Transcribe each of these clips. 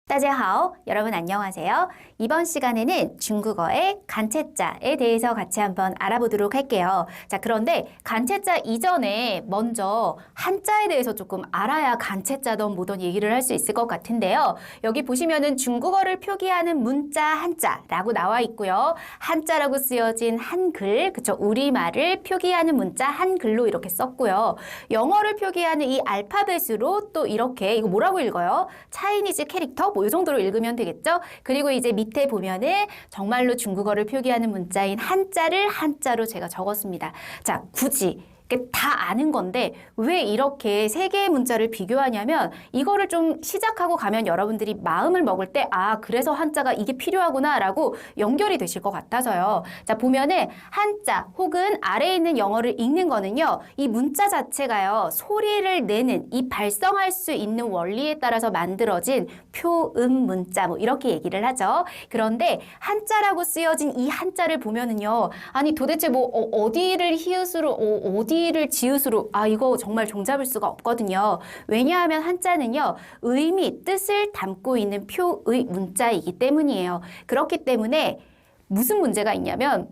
따지하오, 여러분 안녕하세요. 이번 시간에는 중국어의 간체자에 대해서 같이 한번 알아보도록 할게요. 자, 그런데 간체자 이전에 먼저 한자에 대해서 조금 알아야 간체자든 뭐든 얘기를 할 수 있을 것 같은데요. 여기 보시면은 중국어를 표기하는 문자 한자라고 나와 있고요. 한자라고 쓰여진 한글, 그쵸? 우리말을 표기하는 문자 한글로 이렇게 썼고요. 영어를 표기하는 이 알파벳으로 또 이렇게, 이거 뭐라고 읽어요? 차이니즈 캐릭터? 뭐 이 정도로 읽으면 되겠죠? 그리고 이제 밑에 보면은 정말로 중국어를 표기하는 문자인 한자를 한자로 제가 적었습니다. 자, 굳이 다 아는 건데 왜 이렇게 세 개의 문자를 비교하냐면 이거를 좀 시작하고 가면 여러분들이 마음을 먹을 때 그래서 한자가 이게 필요하구나 라고 연결이 되실 것 같아서요. 자, 보면은 한자 혹은 아래에 있는 영어를 읽는 거는요. 이 문자 자체가요. 소리를 내는 이 발성할 수 있는 원리에 따라서 만들어진 표음 문자 뭐 이렇게 얘기를 하죠. 그런데 한자라고 쓰여진 이 한자를 보면은요. 아니 도대체 뭐 어디를 히읗으로 어디를 지읒으로 이거 정말 종잡을 수가 없거든요. 왜냐하면 한자는요. 의미, 뜻을 담고 있는 표의 문자이기 때문이에요. 그렇기 때문에 무슨 문제가 있냐면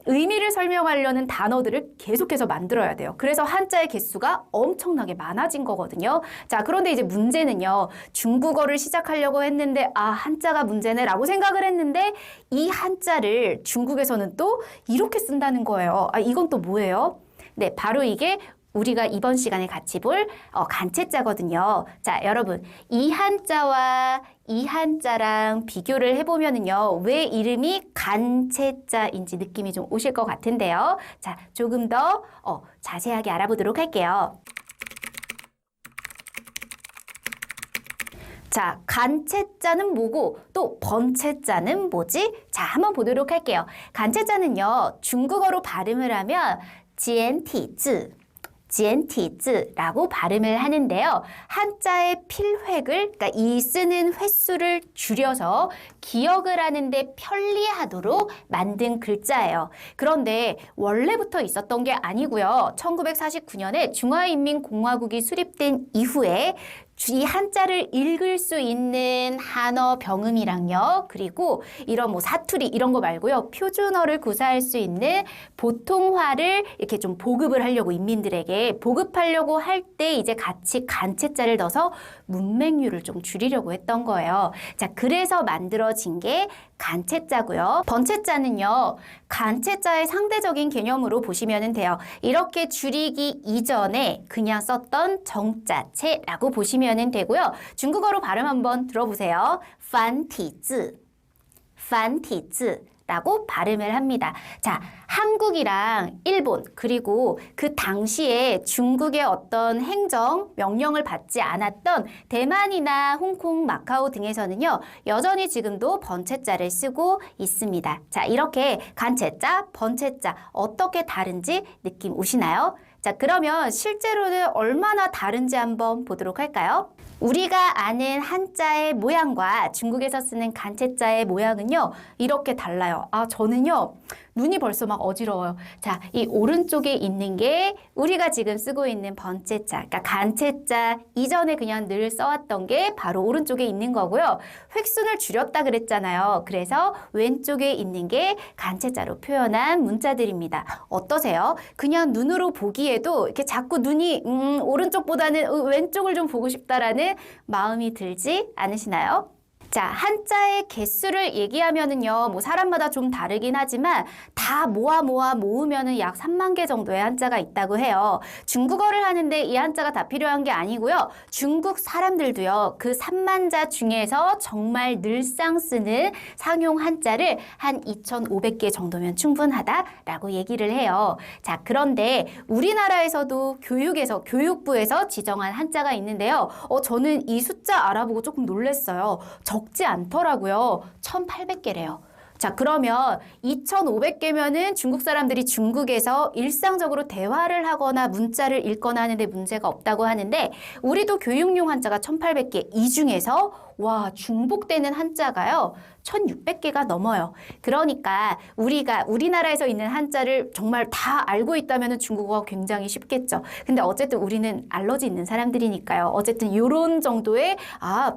의미를 설명하려는 단어들을 계속해서 만들어야 돼요. 그래서 한자의 개수가 엄청나게 많아진 거거든요. 자, 그런데 이제 문제는요. 중국어를 시작하려고 했는데 한자가 문제네 라고 생각을 했는데 이 한자를 중국에서는 또 이렇게 쓴다는 거예요. 이건 또 뭐예요? 네, 바로 이게 우리가 이번 시간에 같이 볼 간체자거든요. 자, 여러분, 이 한자와 이 한자랑 비교를 해보면은요, 왜 이름이 간체자인지 느낌이 좀 오실 것 같은데요. 자, 조금 더 자세하게 알아보도록 할게요. 자, 간체자는 뭐고 또 번체자는 뭐지? 자, 한번 보도록 할게요. 간체자는요, 중국어로 발음을 하면 지엔티즈, 지엔티즈라고 발음을 하는데요. 한자의 필획을, 그러니까 이 쓰는 횟수를 줄여서 기억을 하는데 편리하도록 만든 글자예요. 그런데 원래부터 있었던 게 아니고요. 1949년에 중화인민공화국이 수립된 이후에 이 한자를 읽을 수 있는 한어 병음이랑요. 그리고 이런 뭐 사투리 이런 거 말고요. 표준어를 구사할 수 있는 보통화를 이렇게 좀 보급을 하려고 인민들에게 보급하려고 할 때 이제 같이 간체자를 넣어서 문맹률을 좀 줄이려고 했던 거예요. 자, 그래서 만들어진 게 간체자고요. 번체자는요. 간체자의 상대적인 개념으로 보시면 돼요. 이렇게 줄이기 이전에 그냥 썼던 정자체라고 보시면 되고요. 중국어로 발음 한번 들어보세요.繁体字, 繁体字라고 발음을 합니다. 자, 한국이랑 일본 그리고 그 당시에 중국의 어떤 행정 명령을 받지 않았던 대만이나 홍콩, 마카오 등에서는요. 여전히 지금도 번체자를 쓰고 있습니다. 자, 이렇게 간체자, 번체자 어떻게 다른지 느낌 오시나요? 자, 그러면 실제로는 얼마나 다른지 한번 보도록 할까요? 우리가 아는 한자의 모양과 중국에서 쓰는 간체자의 모양은요, 이렇게 달라요. 저는요, 눈이 벌써 막 어지러워요. 자, 이 오른쪽에 있는 게 우리가 지금 쓰고 있는 번체자, 그러니까 간체자 이전에 그냥 늘 써왔던 게 바로 오른쪽에 있는 거고요. 획순을 줄였다 그랬잖아요. 그래서 왼쪽에 있는 게 간체자로 표현한 문자들입니다. 어떠세요? 그냥 눈으로 보기에도 이렇게 자꾸 눈이 오른쪽보다는 왼쪽을 좀 보고 싶다라는 마음이 들지 않으시나요? 자, 한자의 개수를 얘기하면은요, 뭐 사람마다 좀 다르긴 하지만 다 모으면은 약 3만 개 정도의 한자가 있다고 해요. 중국어를 하는데 이 한자가 다 필요한 게 아니고요. 중국 사람들도요, 그 3만 자 중에서 정말 늘상 쓰는 상용 한자를 한 2,500개 정도면 충분하다라고 얘기를 해요. 자, 그런데 우리나라에서도 교육부에서 지정한 한자가 있는데요. 저는 이 숫자 알아보고 조금 놀랐어요. 적지 않더라고요. 1,800개래요. 자, 그러면 2,500개면은 중국 사람들이 중국에서 일상적으로 대화를 하거나 문자를 읽거나 하는데 문제가 없다고 하는데 우리도 교육용 한자가 1,800개. 이 중에서 와, 중복되는 한자가요. 1600개가 넘어요. 그러니까 우리나라에서 있는 한자를 정말 다 알고 있다면 중국어가 굉장히 쉽겠죠. 근데 어쨌든 우리는 알러지 있는 사람들이니까요. 어쨌든 이런 정도의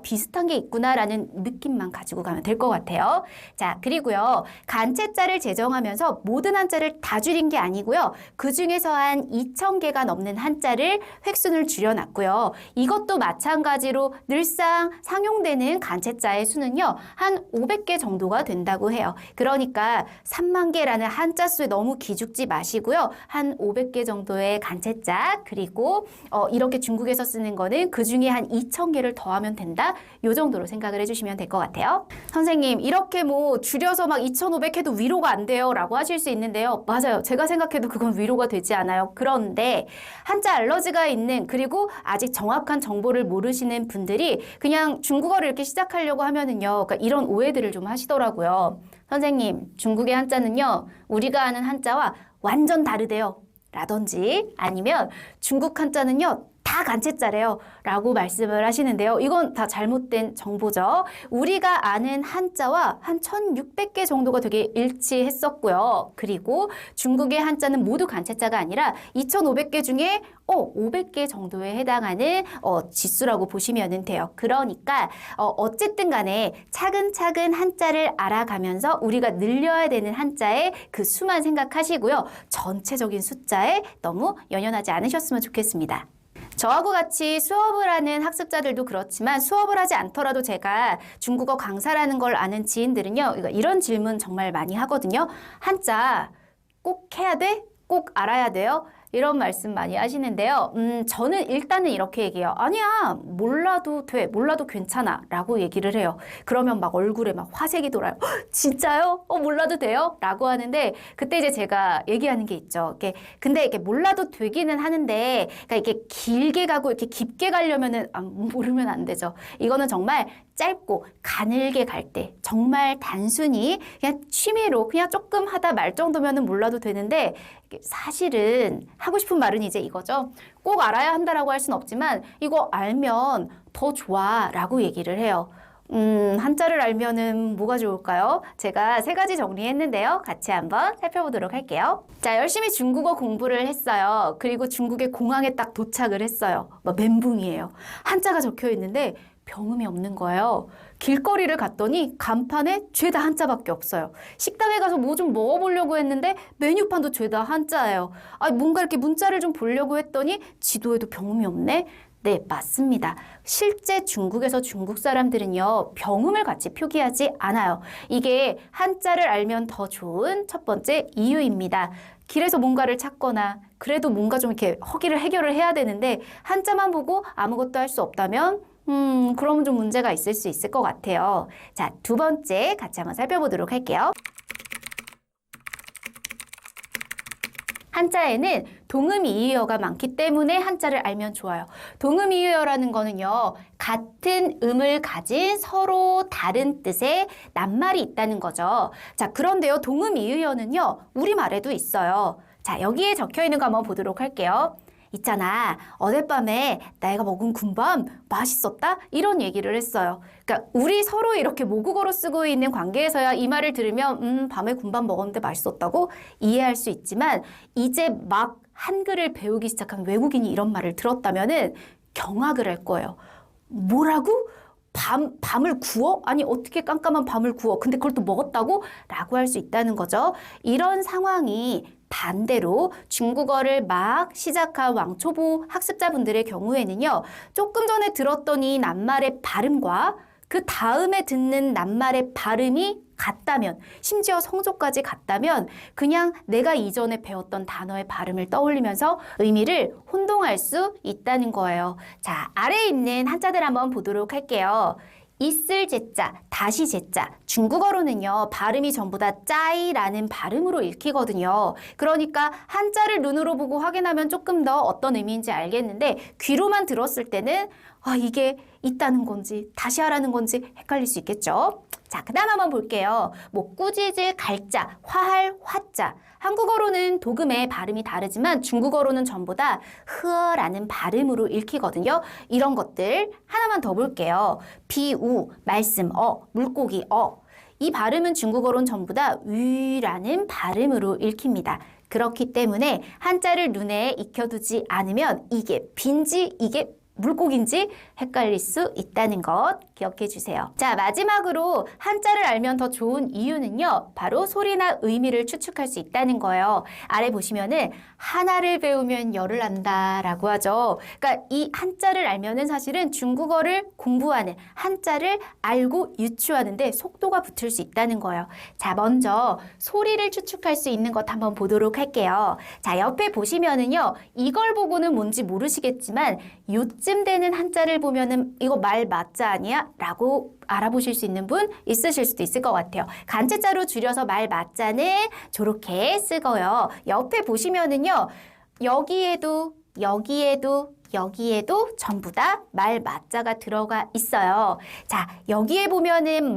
비슷한 게 있구나라는 느낌만 가지고 가면 될 것 같아요. 자, 그리고요. 간체자를 제정하면서 모든 한자를 다 줄인 게 아니고요. 그중에서 한 2000개가 넘는 한자를 획순을 줄여놨고요. 이것도 마찬가지로 늘상 상용되는 간체자의 수는요. 한 500개 정도가 된다고 해요. 그러니까 3만 개라는 한자 수에 너무 기죽지 마시고요. 한 500개 정도의 간체자 그리고 이렇게 중국에서 쓰는 거는 그중에 한 2000개를 더하면 된다. 요 정도로 생각을 해주시면 될 것 같아요. 선생님 이렇게 뭐 줄여서 막 2500 해도 위로가 안 돼요 라고 하실 수 있는데요. 맞아요. 제가 생각해도 그건 위로가 되지 않아요. 그런데 한자 알러지가 있는 그리고 아직 정확한 정보를 모르시는 분들이 그냥 중국어를 이렇게 시작하려고 하면은요. 그러니까 이런 오해들을 좀 하시더라고요. 선생님 중국의 한자는요. 우리가 아는 한자와 완전 다르대요. 라든지 아니면 중국 한자는요. 다 간체자래요 라고 말씀을 하시는데요. 이건 다 잘못된 정보죠. 우리가 아는 한자와 한 1600개 정도가 되게 일치했었고요. 그리고 중국의 한자는 모두 간체자가 아니라 2500개 중에 500개 정도에 해당하는 지수라고 보시면 돼요. 그러니까 어쨌든 간에 차근차근 한자를 알아가면서 우리가 늘려야 되는 한자의 그 수만 생각하시고요. 전체적인 숫자에 너무 연연하지 않으셨으면 좋겠습니다. 저하고 같이 수업을 하는 학습자들도 그렇지만 수업을 하지 않더라도 제가 중국어 강사라는 걸 아는 지인들은요. 이런 질문 정말 많이 하거든요. 한자 꼭 해야 돼? 꼭 알아야 돼요? 이런 말씀 많이 하시는데요. 저는 일단은 이렇게 얘기해요. 아니야, 몰라도 돼, 몰라도 괜찮아 라고 얘기를 해요. 그러면 막 얼굴에 막 화색이 돌아요. 진짜요? 몰라도 돼요? 라고 하는데 그때 이제 제가 얘기하는 게 있죠. 근데 이렇게 몰라도 되기는 하는데 그러니까 이렇게 길게 가고 이렇게 깊게 가려면은 모르면 안 되죠. 이거는 정말 짧고 가늘게 갈 때 정말 단순히 그냥 취미로 그냥 조금 하다 말 정도면은 몰라도 되는데 사실은 하고 싶은 말은 이제 이거죠. 꼭 알아야 한다라고 할 순 없지만 이거 알면 더 좋아 라고 얘기를 해요. 한자를 알면은 뭐가 좋을까요? 제가 3가지 정리했는데요. 같이 한번 살펴보도록 할게요. 자, 열심히 중국어 공부를 했어요. 그리고 중국의 공항에 딱 도착을 했어요. 멘붕이에요. 한자가 적혀 있는데 병음이 없는 거예요. 길거리를 갔더니 간판에 죄다 한자밖에 없어요. 식당에 가서 뭐 좀 먹어보려고 했는데 메뉴판도 죄다 한자예요. 뭔가 이렇게 문자를 좀 보려고 했더니 지도에도 병음이 없네? 네, 맞습니다. 실제 중국에서 중국 사람들은요, 병음을 같이 표기하지 않아요. 이게 한자를 알면 더 좋은 첫 번째 이유입니다. 길에서 뭔가를 찾거나 그래도 뭔가 좀 이렇게 허기를 해결을 해야 되는데 한자만 보고 아무것도 할 수 없다면 그러면 좀 문제가 있을 수 있을 것 같아요. 자, 2번째 같이 한번 살펴보도록 할게요. 한자에는 동음이의어가 많기 때문에 한자를 알면 좋아요. 동음이의어라는 거는요. 같은 음을 가진 서로 다른 뜻의 낱말이 있다는 거죠. 자, 그런데요. 동음이의어는요. 우리말에도 있어요. 자, 여기에 적혀 있는 거 한번 보도록 할게요. 있잖아, 어젯밤에 내가 먹은 군밤 맛있었다? 이런 얘기를 했어요. 그러니까 우리 서로 이렇게 모국어로 쓰고 있는 관계에서야 이 말을 들으면 밤에 군밤 먹었는데 맛있었다고 이해할 수 있지만 이제 막 한글을 배우기 시작한 외국인이 이런 말을 들었다면은 경악을 할 거예요. 뭐라고? 밤을 구워? 아니 어떻게 깜깜한 밤을 구워? 근데 그걸 또 먹었다고? 라고 할 수 있다는 거죠. 이런 상황이 반대로 중국어를 막 시작한 왕초보 학습자분들의 경우에는요. 조금 전에 들었던 이 낱말의 발음과 그 다음에 듣는 낱말의 발음이 같다면, 심지어 성조까지 같다면 그냥 내가 이전에 배웠던 단어의 발음을 떠올리면서 의미를 혼동할 수 있다는 거예요. 자, 아래에 있는 한자들 한번 보도록 할게요. 있을 제자, 다시 제자. 중국어로는요, 발음이 전부 다 짜이라는 발음으로 읽히거든요. 그러니까 한자를 눈으로 보고 확인하면 조금 더 어떤 의미인지 알겠는데 귀로만 들었을 때는 이게 있다는 건지 다시 하라는 건지 헷갈릴 수 있겠죠. 자, 그 다음 한번 볼게요. 꾸짖을 갈자, 화할 화자. 한국어로는 도금의 발음이 다르지만 중국어로는 전부 다 흐어라는 발음으로 읽히거든요. 이런 것들 하나만 더 볼게요. 비우, 말씀, 물고기, 이 발음은 중국어로는 전부 다 위라는 발음으로 읽힙니다. 그렇기 때문에 한자를 눈에 익혀두지 않으면 이게 빈지 이게 물고기인지 헷갈릴 수 있다는 것 기억해 주세요. 자, 마지막으로 한자를 알면 더 좋은 이유는요. 바로 소리나 의미를 추측할 수 있다는 거예요. 아래 보시면은 하나를 배우면 열을 안다 라고 하죠. 그러니까 이 한자를 알면은 사실은 중국어를 공부하는 한자를 알고 유추하는데 속도가 붙을 수 있다는 거예요. 자, 먼저 소리를 추측할 수 있는 것 한번 보도록 할게요. 자, 옆에 보시면은요. 이걸 보고는 뭔지 모르시겠지만 요쯤 되는 한자를 보면은 이거 말 맞자 아니야? 라고 알아보실 수 있는 분 있으실 수도 있을 것 같아요. 간체자로 줄여서 말 맞자는 저렇게 쓰고요. 옆에 보시면은요. 여기에도 전부 다 말 맞자가 들어가 있어요. 자, 여기에 보면은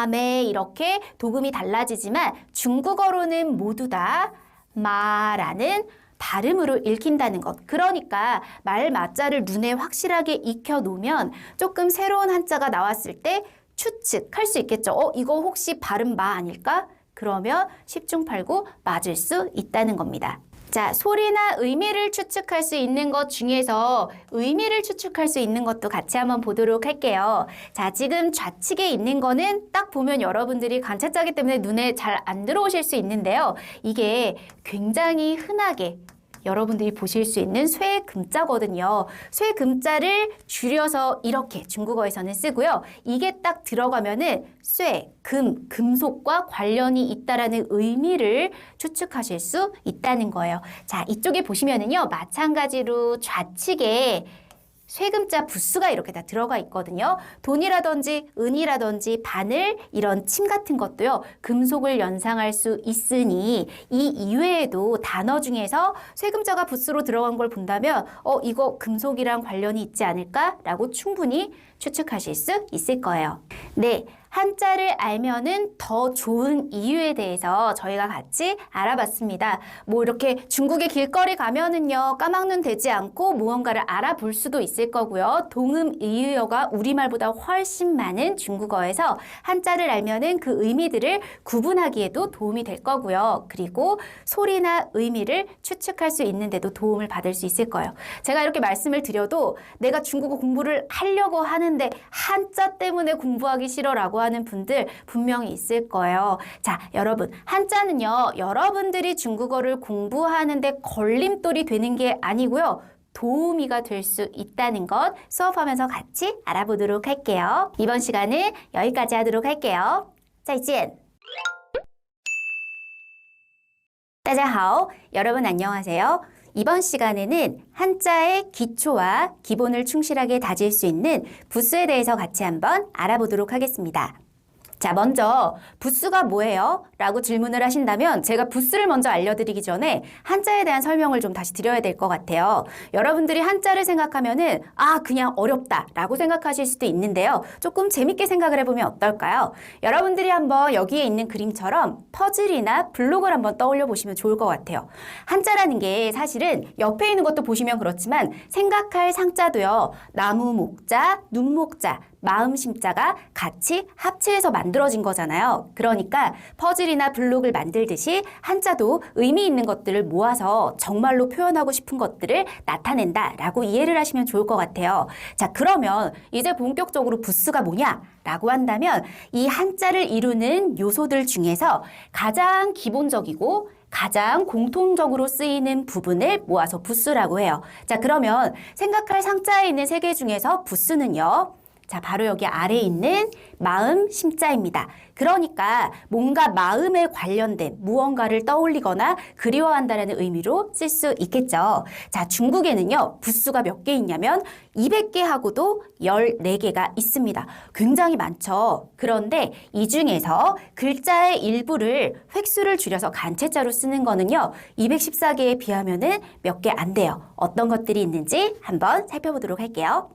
매 이렇게 도금이 달라지지만 중국어로는 모두 다 마라는 발음으로 읽힌다는 것. 그러니까 말 맞자를 눈에 확실하게 익혀놓으면 조금 새로운 한자가 나왔을 때 추측할 수 있겠죠. 이거 혹시 발음 마 아닐까? 그러면 10중 8구 맞을 수 있다는 겁니다. 자, 소리나 의미를 추측할 수 있는 것 중에서 의미를 추측할 수 있는 것도 같이 한번 보도록 할게요. 자, 지금 좌측에 있는 거는 딱 보면 여러분들이 간체자기 때문에 눈에 잘 안 들어오실 수 있는데요. 이게 굉장히 흔하게 여러분들이 보실 수 있는 쇠금자거든요. 쇠금자를 줄여서 이렇게 중국어에서는 쓰고요. 이게 딱 들어가면은 금속과 관련이 있다라는 의미를 추측하실 수 있다는 거예요. 자, 이쪽에 보시면은요. 마찬가지로 좌측에 쇠금자 부수가 이렇게 다 들어가 있거든요. 돈이라든지 은이라든지 바늘 이런 침 같은 것도요. 금속을 연상할 수 있으니 이 이외에도 단어 중에서 쇠금자가 부수로 들어간 걸 본다면 이거 금속이랑 관련이 있지 않을까라고 충분히 추측하실 수 있을 거예요. 네. 한자를 알면은 더 좋은 이유에 대해서 저희가 같이 알아봤습니다. 뭐 이렇게 중국의 길거리 가면은요, 까막눈 되지 않고 무언가를 알아볼 수도 있을 거고요. 동음 이의어가 우리말보다 훨씬 많은 중국어에서 한자를 알면은 그 의미들을 구분하기에도 도움이 될 거고요. 그리고 소리나 의미를 추측할 수 있는데도 도움을 받을 수 있을 거예요. 제가 이렇게 말씀을 드려도 내가 중국어 공부를 하려고 하는데 한자 때문에 공부하기 싫어라고 하는 분들 분명히 있을 거예요. 자, 여러분, 한자는요, 여러분들이 중국어를 공부하는데 걸림돌이 되는 게 아니고요. 도우미가 될 수 있다는 것 수업하면서 같이 알아보도록 할게요. 이번 시간은 여기까지 하도록 할게요. 再见. 大家好, 여러분 안녕하세요. 이번 시간에는 한자의 기초와 기본을 충실하게 다질 수 있는 부수에 대해서 같이 한번 알아보도록 하겠습니다. 자, 먼저 부수가 뭐예요? 라고 질문을 하신다면 제가 부수를 먼저 알려드리기 전에 한자에 대한 설명을 좀 다시 드려야 될 것 같아요. 여러분들이 한자를 생각하면은 그냥 어렵다 라고 생각하실 수도 있는데요. 조금 재밌게 생각을 해보면 어떨까요? 여러분들이 한번 여기에 있는 그림처럼 퍼즐이나 블록을 한번 떠올려 보시면 좋을 것 같아요. 한자라는 게 사실은 옆에 있는 것도 보시면 그렇지만 생각할 상자도요. 나무 목자, 눈 목자, 마음 심자가 같이 합체해서 만들어진 거잖아요. 그러니까 퍼즐이나 블록을 만들듯이 한자도 의미 있는 것들을 모아서 정말로 표현하고 싶은 것들을 나타낸다라고 이해를 하시면 좋을 것 같아요. 자, 그러면 이제 본격적으로 부수가 뭐냐라고 한다면 이 한자를 이루는 요소들 중에서 가장 기본적이고 가장 공통적으로 쓰이는 부분을 모아서 부수라고 해요. 자, 그러면 생각할 상자에 있는 세 개 중에서 부수는요. 자, 바로 여기 아래에 있는 마음 심자입니다. 그러니까 뭔가 마음에 관련된 무언가를 떠올리거나 그리워한다는 의미로 쓸 수 있겠죠. 자, 중국에는요. 부수가 몇 개 있냐면 200개하고도 14개가 있습니다. 굉장히 많죠. 그런데 이 중에서 글자의 일부를 획수를 줄여서 간체자로 쓰는 거는요. 214개에 비하면은 몇 개 안 돼요. 어떤 것들이 있는지 한번 살펴보도록 할게요.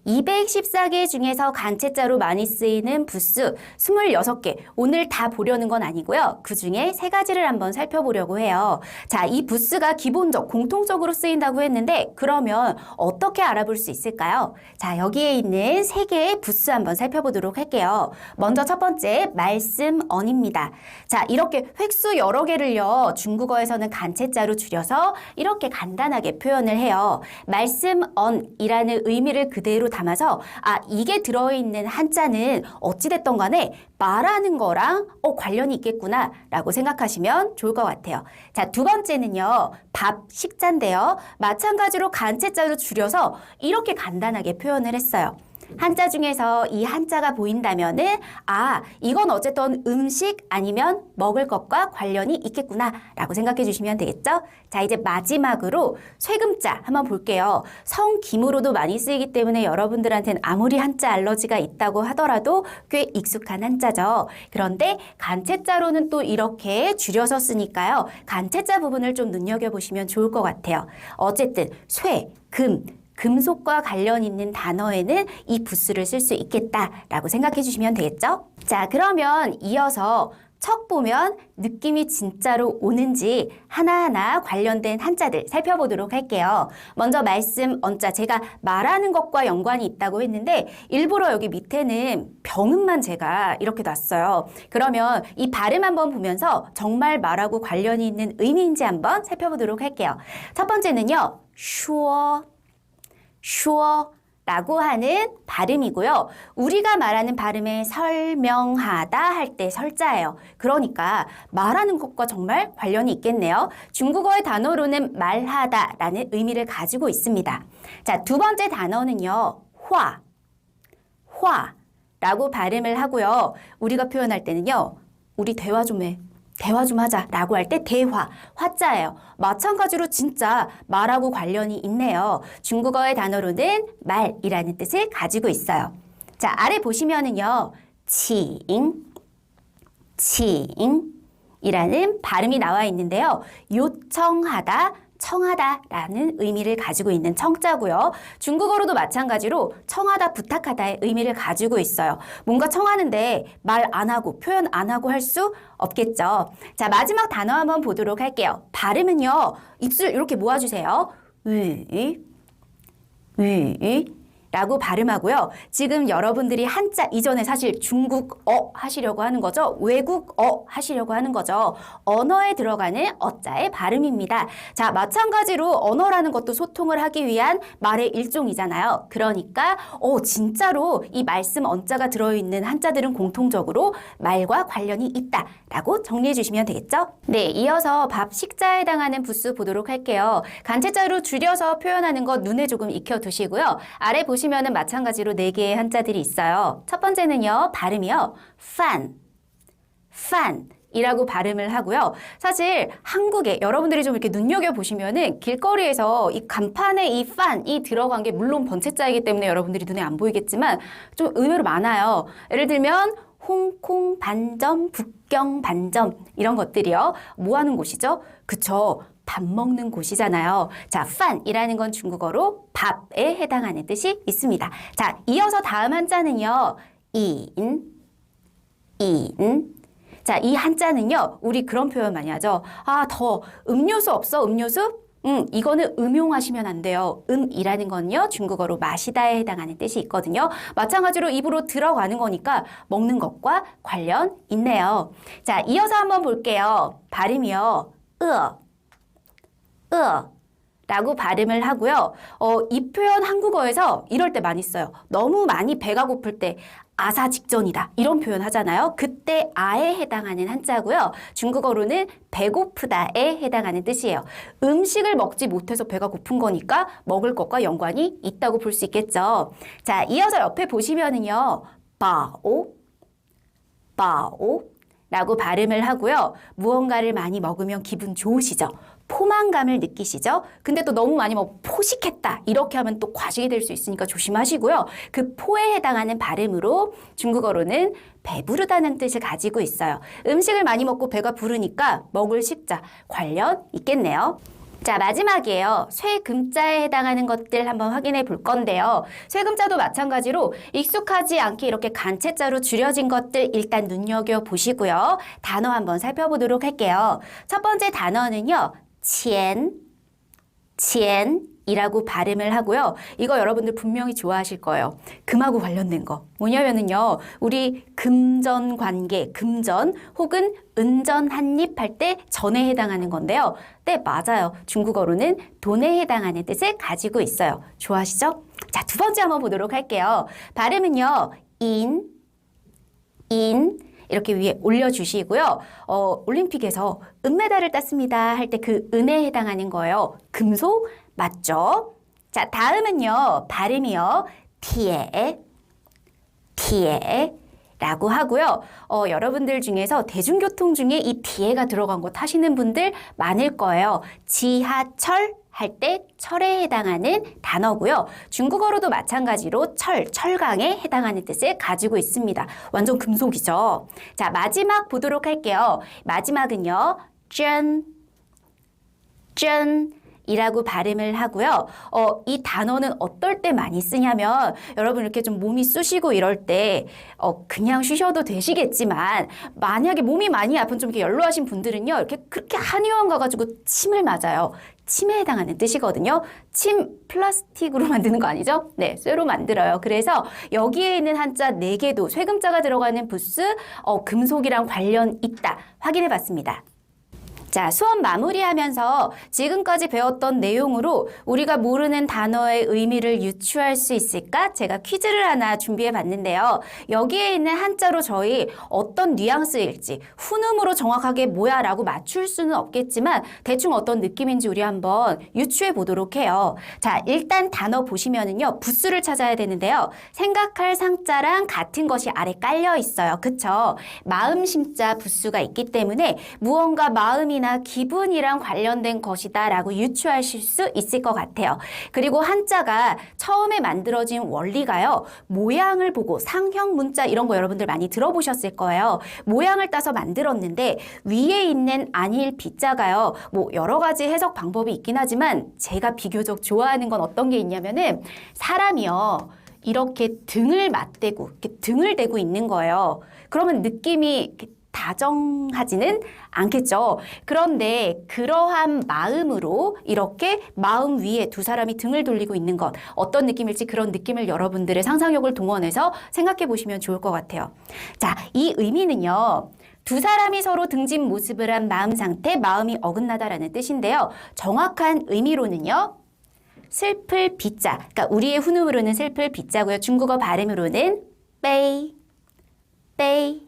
214개 중에서 간체자로 많이 쓰이는 부수 26개. 오늘 다 보려는 건 아니고요. 그 중에 3가지를 한번 살펴보려고 해요. 자, 이 부수가 기본적, 공통적으로 쓰인다고 했는데 그러면 어떻게 알아볼 수 있을까요? 자, 여기에 있는 3개의 부수 한번 살펴보도록 할게요. 먼저 첫 번째, 말씀언입니다. 자, 이렇게 획수 여러 개를요. 중국어에서는 간체자로 줄여서 이렇게 간단하게 표현을 해요. 말씀언이라는 의미를 그대로 담아서 이게 들어있는 한자는 어찌됐던 간에 말하는 거랑 관련이 있겠구나 라고 생각하시면 좋을 것 같아요. 자, 두 번째는요. 밥, 식자인데요. 마찬가지로 간체자로 줄여서 이렇게 간단하게 표현을 했어요. 한자 중에서 이 한자가 보인다면은 이건 어쨌든 음식 아니면 먹을 것과 관련이 있겠구나 라고 생각해 주시면 되겠죠? 자, 이제 마지막으로 쇠금자 한번 볼게요. 성김으로도 많이 쓰이기 때문에 여러분들한테는 아무리 한자 알러지가 있다고 하더라도 꽤 익숙한 한자죠. 그런데 간체자로는 또 이렇게 줄여서 쓰니까요. 간체자 부분을 좀 눈여겨보시면 좋을 것 같아요. 어쨌든 쇠, 금, 금속과 관련 있는 단어에는 이 부수를 쓸 수 있겠다라고 생각해 주시면 되겠죠? 자, 그러면 이어서 척 보면 느낌이 진짜로 오는지 하나하나 관련된 한자들 살펴보도록 할게요. 먼저 말씀 언자, 제가 말하는 것과 연관이 있다고 했는데 일부러 여기 밑에는 병음만 제가 이렇게 놨어요. 그러면 이 발음 한번 보면서 정말 말하고 관련이 있는 의미인지 한번 살펴보도록 할게요. 첫 번째는요. 라고 하는 발음이고요. 우리가 말하는 발음에 설명하다 할 때 설자예요. 그러니까 말하는 것과 정말 관련이 있겠네요. 중국어의 단어로는 말하다라는 의미를 가지고 있습니다. 자, 두 번째 단어는요. 화라고 발음을 하고요. 우리가 표현할 때는요. 우리 대화 좀 해. 대화 좀 하자 라고 할 때 대화, 화자예요. 마찬가지로 진짜 말하고 관련이 있네요. 중국어의 단어로는 말이라는 뜻을 가지고 있어요. 자, 아래 보시면은요. 칭이라는 발음이 나와 있는데요. 요청하다, 청하다라는 의미를 가지고 있는 청자고요. 중국어로도 마찬가지로 청하다, 부탁하다의 의미를 가지고 있어요. 뭔가 청하는데 말 안 하고 표현 안 하고 할 수 없겠죠. 자, 마지막 단어 한번 보도록 할게요. 발음은요. 입술 이렇게 모아주세요. 라고 발음하고요. 지금 여러분들이 한자 이전에 사실 중국어 하시려고 하는 거죠. 외국어 하시려고 하는 거죠. 언어에 들어가는 어자의 발음입니다. 자, 마찬가지로 언어라는 것도 소통을 하기 위한 말의 일종이잖아요. 그러니까 진짜로 이 말씀 언자가 들어있는 한자들은 공통적으로 말과 관련이 있다라고 정리해 주시면 되겠죠? 네, 이어서 밥, 식자에 해당하는 부수 보도록 할게요. 간체자로 줄여서 표현하는 것 눈에 조금 익혀두시고요. 아래 보시면은 마찬가지로 4개의 한자들이 있어요. 첫 번째는요, 발음이요. 이라고 발음을 하고요. 사실 한국에 여러분들이 좀 이렇게 눈여겨보시면은 길거리에서 이 간판에 이 이 들어간 게 물론 번체자이기 때문에 여러분들이 눈에 안 보이겠지만 좀 의외로 많아요. 예를 들면 홍콩 반점, 북경 반점 이런 것들이요. 뭐 하는 곳이죠? 그쵸. 밥 먹는 곳이잖아요. 자, 판이라는 건 중국어로 밥에 해당하는 뜻이 있습니다. 자, 이어서 다음 한자는요. 인. 자, 이 한자는요. 우리 그런 표현 많이 하죠. 더 음료수 없어? 음료수? 이거는 음용하시면 안 돼요. 이라는 건요. 중국어로 마시다에 해당하는 뜻이 있거든요. 마찬가지로 입으로 들어가는 거니까 먹는 것과 관련 있네요. 자, 이어서 한번 볼게요. 발음이요. 라고 발음을 하고요. 이 표현 한국어에서 이럴 때 많이 써요. 너무 많이 배가 고플 때 아사 직전이다 이런 표현 하잖아요. 그때 아에 해당하는 한자고요. 중국어로는 배고프다에 해당하는 뜻이에요. 음식을 먹지 못해서 배가 고픈 거니까 먹을 것과 연관이 있다고 볼 수 있겠죠. 자, 이어서 옆에 보시면은요. 바오 라고 발음을 하고요. 무언가를 많이 먹으면 기분 좋으시죠? 포만감을 느끼시죠? 근데 또 너무 많이 포식했다 이렇게 하면 또 과식이 될 수 있으니까 조심하시고요. 그 포에 해당하는 발음으로 중국어로는 배부르다는 뜻을 가지고 있어요. 음식을 많이 먹고 배가 부르니까 먹을 식자 관련 있겠네요. 자, 마지막이에요. 쇠금자에 해당하는 것들 한번 확인해 볼 건데요. 쇠금자도 마찬가지로 익숙하지 않게 이렇게 간체자로 줄여진 것들 일단 눈여겨보시고요. 단어 한번 살펴보도록 할게요. 첫 번째 단어는요. 이라고 발음을 하고요. 이거 여러분들 분명히 좋아하실 거예요. 금하고 관련된 거. 뭐냐면은요. 우리 금전 관계, 금전 혹은 은전 한입 할 때 전에 해당하는 건데요. 네, 맞아요. 중국어로는 돈에 해당하는 뜻을 가지고 있어요. 좋아하시죠? 자, 두 번째 한번 보도록 할게요. 발음은요. 인 이렇게 위에 올려주시고요. 올림픽에서 은메달을 땄습니다 할 때 그 은에 해당하는 거예요. 금속 맞죠? 자, 다음은요. 발음이요. 티에 라고 하고요. 여러분들 중에서 대중교통 중에 이 티에가 들어간 거 타시는 분들 많을 거예요. 지하철 할 때 철에 해당하는 단어고요. 중국어로도 마찬가지로 철강에 해당하는 뜻을 가지고 있습니다. 완전 금속이죠. 자, 마지막 보도록 할게요. 마지막은요. 쩐 이라고 발음을 하고요. 이 단어는 어떨 때 많이 쓰냐면 여러분 이렇게 좀 몸이 쑤시고 이럴 때 그냥 쉬셔도 되시겠지만 만약에 몸이 많이 아픈 좀 이렇게 연로하신 분들은요. 이렇게 그렇게 한의원 가가지고 침을 맞아요. 침에 해당하는 뜻이거든요. 침 플라스틱으로 만드는 거 아니죠? 네, 쇠로 만들어요. 그래서 여기에 있는 한자 4개도 쇠금자가 들어가는 부스 금속이랑 관련 있다. 확인해 봤습니다. 자, 수업 마무리하면서 지금까지 배웠던 내용으로 우리가 모르는 단어의 의미를 유추할 수 있을까? 제가 퀴즈를 하나 준비해 봤는데요. 여기에 있는 한자로 저희 어떤 뉘앙스일지 훈음으로 정확하게 뭐야 라고 맞출 수는 없겠지만 대충 어떤 느낌인지 우리 한번 유추해 보도록 해요. 자, 일단 단어 보시면은요. 부수를 찾아야 되는데요. 생각할 상자랑 같은 것이 아래 깔려 있어요. 그쵸? 마음심자 부수가 있기 때문에 무언가 마음이 기분이랑 관련된 것이다 라고 유추하실 수 있을 것 같아요. 그리고 한자가 처음에 만들어진 원리가요. 모양을 보고 상형 문자 이런 거 여러분들 많이 들어보셨을 거예요. 모양을 따서 만들었는데 위에 있는 안일 비자가요. 뭐 여러 가지 해석 방법이 있긴 하지만 제가 비교적 좋아하는 건 어떤 게 있냐면은 사람이요. 이렇게 등을 맞대고 이렇게 등을 대고 있는 거예요. 그러면 느낌이 다정하지는 않겠죠. 그런데 그러한 마음으로 이렇게 마음 위에 두 사람이 등을 돌리고 있는 것 어떤 느낌일지 그런 느낌을 여러분들의 상상력을 동원해서 생각해 보시면 좋을 것 같아요. 자, 이 의미는요. 두 사람이 서로 등진 모습을 한 마음 상태, 마음이 어긋나다라는 뜻인데요. 정확한 의미로는요. 슬플 비자, 그러니까 우리의 훈음으로는 슬플 비자고요. 중국어 발음으로는 빼이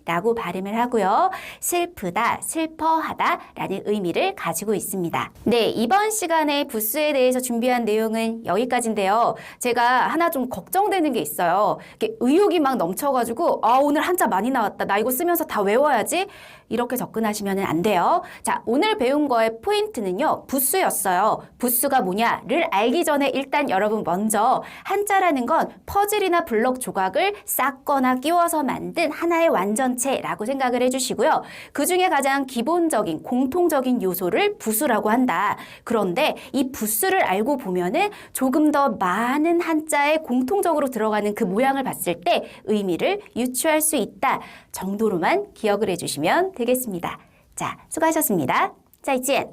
라고 발음을 하고요. 슬프다, 슬퍼하다 라는 의미를 가지고 있습니다. 네, 이번 시간에 부스에 대해서 준비한 내용은 여기까지인데요. 제가 하나 좀 걱정되는 게 있어요. 이렇게 의욕이 막 넘쳐가지고 오늘 한자 많이 나왔다. 나 이거 쓰면서 다 외워야지. 이렇게 접근하시면 안 돼요. 자, 오늘 배운 거의 포인트는요. 부수였어요. 부수가 뭐냐를 알기 전에 일단 여러분 먼저 한자라는 건 퍼즐이나 블록 조각을 쌓거나 끼워서 만든 하나의 완전체라고 생각을 해주시고요. 그중에 가장 기본적인 공통적인 요소를 부수라고 한다. 그런데 이 부수를 알고 보면은 조금 더 많은 한자에 공통적으로 들어가는 그 모양을 봤을 때 의미를 유추할 수 있다 정도로만 기억을 해주시면 되겠습니다. 자, 수고하셨습니다. 再见.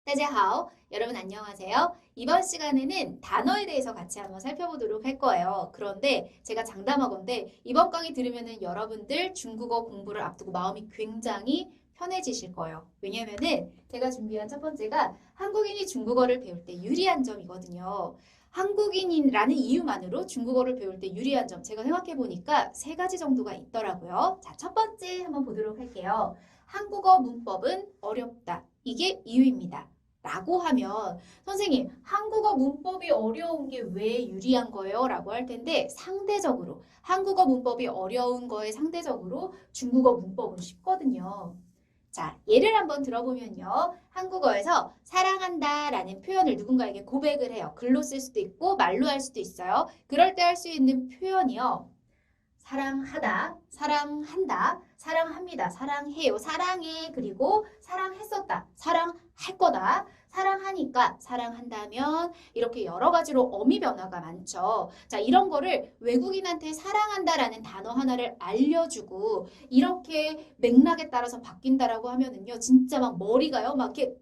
大家好. 여러분 안녕하세요. 이번 시간에는 단어에 대해서 같이 한번 살펴보도록 할 거예요. 그런데 제가 장담하건대 이번 강의 들으면은 여러분들 중국어 공부를 앞두고 마음이 굉장히 편해지실 거예요. 왜냐면은 제가 준비한 첫 번째가 한국인이 중국어를 배울 때 유리한 점이거든요. 한국인이라는 이유만으로 중국어를 배울 때 유리한 점 제가 생각해보니까 3가지 정도가 있더라고요. 자, 첫 번째 한번 보도록 할게요. 한국어 문법은 어렵다. 이게 이유입니다. 라고 하면 선생님 한국어 문법이 어려운 게 왜 유리한 거예요? 라고 할 텐데 상대적으로 한국어 문법이 어려운 거에 상대적으로 중국어 문법은 쉽거든요. 자, 예를 한번 들어보면요. 한국어에서 사랑한다 라는 표현을 누군가에게 고백을 해요. 글로 쓸 수도 있고 말로 할 수도 있어요. 그럴 때 할 수 있는 표현이요. 사랑하다, 사랑한다, 사랑합니다, 사랑해요, 사랑해, 그리고 사랑했었다, 사랑할 거다, 사랑하니까, 사랑한다면 이렇게 여러 가지로 어미 변화가 많죠. 자, 이런 거를 외국인한테 사랑한다라는 단어 하나를 알려주고 이렇게 맥락에 따라서 바뀐다라고 하면은요, 진짜 막 머리가요, 막 이렇게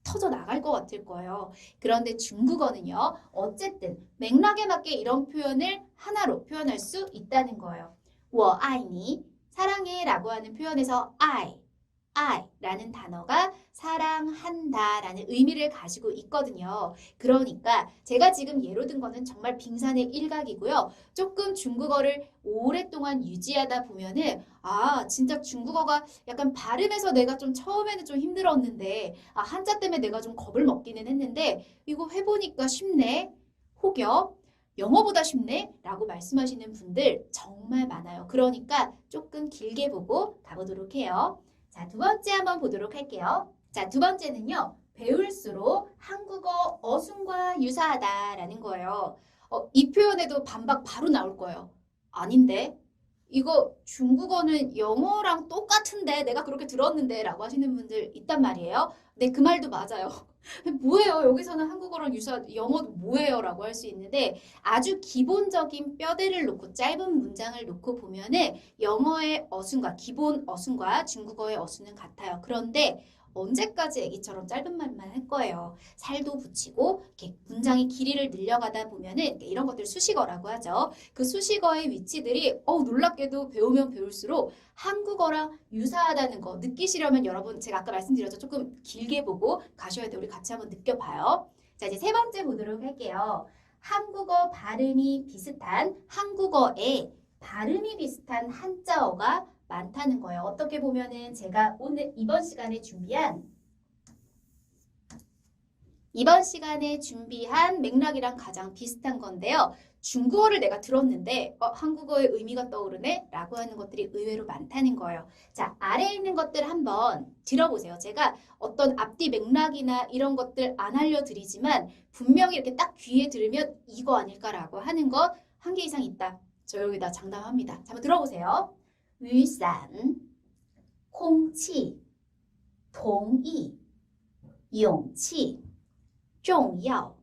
터져 나갈 것 같을 거예요. 그런데 중국어는요, 어쨌든 맥락에 맞게 이런 표현을 하나로 표현할 수 있다는 거예요. 我爱你, 사랑해 라고 하는 표현에서 I라는 단어가 사랑한다 라는 의미를 가지고 있거든요. 그러니까 제가 지금 예로 든 거는 정말 빙산의 일각이고요. 조금 중국어를 오랫동안 유지하다 보면은 진짜 중국어가 약간 발음에서 내가 좀 처음에는 좀 힘들었는데 한자 때문에 내가 좀 겁을 먹기는 했는데 이거 해보니까 쉽네. 혹여 영어보다 쉽네? 라고 말씀하시는 분들 정말 많아요. 그러니까 조금 길게 보고 가보도록 해요. 자, 두 번째 한번 보도록 할게요. 자, 두 번째는요. 배울수록 한국어 어순과 유사하다라는 거예요. 이 표현에도 반박 바로 나올 거예요. 아닌데? 이거 중국어는 영어랑 똑같은데 내가 그렇게 들었는데 라고 하시는 분들 있단 말이에요. 네, 그 말도 맞아요. 뭐예요? 여기서는 한국어랑 영어도 뭐예요? 라고 할 수 있는데 아주 기본적인 뼈대를 놓고 짧은 문장을 놓고 보면은 영어의 어순과 기본 어순과 중국어의 어순은 같아요. 그런데 언제까지 애기처럼 짧은 말만 할 거예요. 살도 붙이고 이렇게 문장의 길이를 늘려가다 보면은 이런 것들 수식어라고 하죠. 그 수식어의 위치들이 놀랍게도 배우면 배울수록 한국어랑 유사하다는 거 느끼시려면 여러분 제가 아까 말씀드렸죠. 조금 길게 보고 가셔야 돼요. 우리 같이 한번 느껴봐요. 자, 이제 세 번째 보도록 할게요. 한국어 발음이 비슷한 한국어에 발음이 비슷한 한자어가 많다는 거예요. 어떻게 보면은 제가 오늘 이번 시간에 준비한 맥락이랑 가장 비슷한 건데요. 중국어를 내가 들었는데 한국어의 의미가 떠오르네? 라고 하는 것들이 의외로 많다는 거예요. 자, 아래에 있는 것들 한번 들어보세요. 제가 어떤 앞뒤 맥락이나 이런 것들 안 알려드리지만 분명히 이렇게 딱 귀에 들으면 이거 아닐까라고 하는 것 한 개 이상 있다. 저 여기다 장담합니다. 자, 한번 들어보세요. 雨伞, 空气, 同意, 勇气, 重要.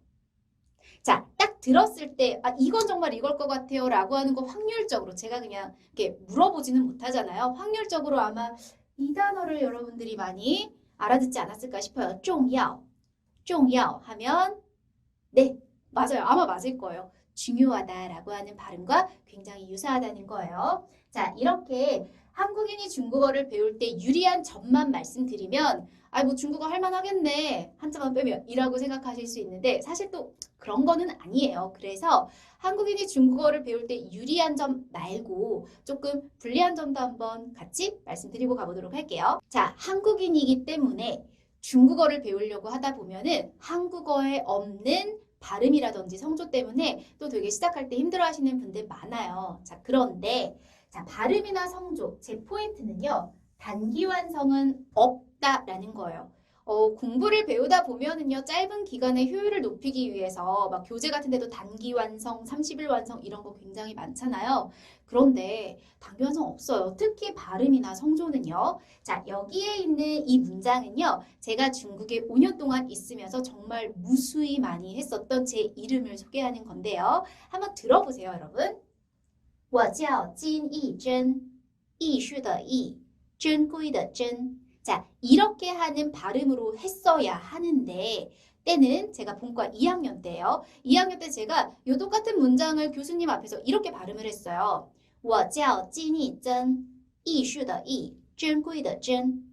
자, 딱 들었을 때 이건 정말 이걸 것 같아요 라고 하는 거 확률적으로 제가 그냥 이렇게 물어보지는 못하잖아요. 확률적으로 아마 이 단어를 여러분들이 많이 알아듣지 않았을까 싶어요. 重要, 重要 하면 네, 맞아요. 아마 맞을 거예요. 중요하다라고 하는 발음과 굉장히 유사하다는 거예요. 자, 이렇게 한국인이 중국어를 배울 때 유리한 점만 말씀드리면 뭐 중국어 할만하겠네. 한자만 빼면 이라고 생각하실 수 있는데 사실 또 그런 거는 아니에요. 그래서 한국인이 중국어를 배울 때 유리한 점 말고 조금 불리한 점도 한번 같이 말씀드리고 가보도록 할게요. 자, 한국인이기 때문에 중국어를 배우려고 하다 보면은 한국어에 없는 발음이라든지 성조 때문에 또 되게 시작할 때 힘들어 하시는 분들 많아요. 자, 그런데 자, 발음이나 성조, 제 포인트는요. 단기 완성은 없다라는 거예요. 공부를 배우다 보면은요. 짧은 기간에 효율을 높이기 위해서 막 교재 같은 데도 단기 완성, 30일 완성 이런 거 굉장히 많잖아요. 그런데 단기 완성 없어요. 특히 발음이나 성조는요. 자, 여기에 있는 이 문장은요. 제가 중국에 5년 동안 있으면서 정말 무수히 많이 했었던 제 이름을 소개하는 건데요. 한번 들어보세요, 여러분. 我叫金义珍, 艺术的艺, 珍贵的珍. 자, 이렇게 하는 발음으로 했어야 하는데 때는 제가 본과 2학년 때예요. 2학년 때 제가 이 똑같은 문장을 교수님 앞에서 이렇게 발음을 했어요. 我叫金义珍, 艺术的艺, 珍贵的珍.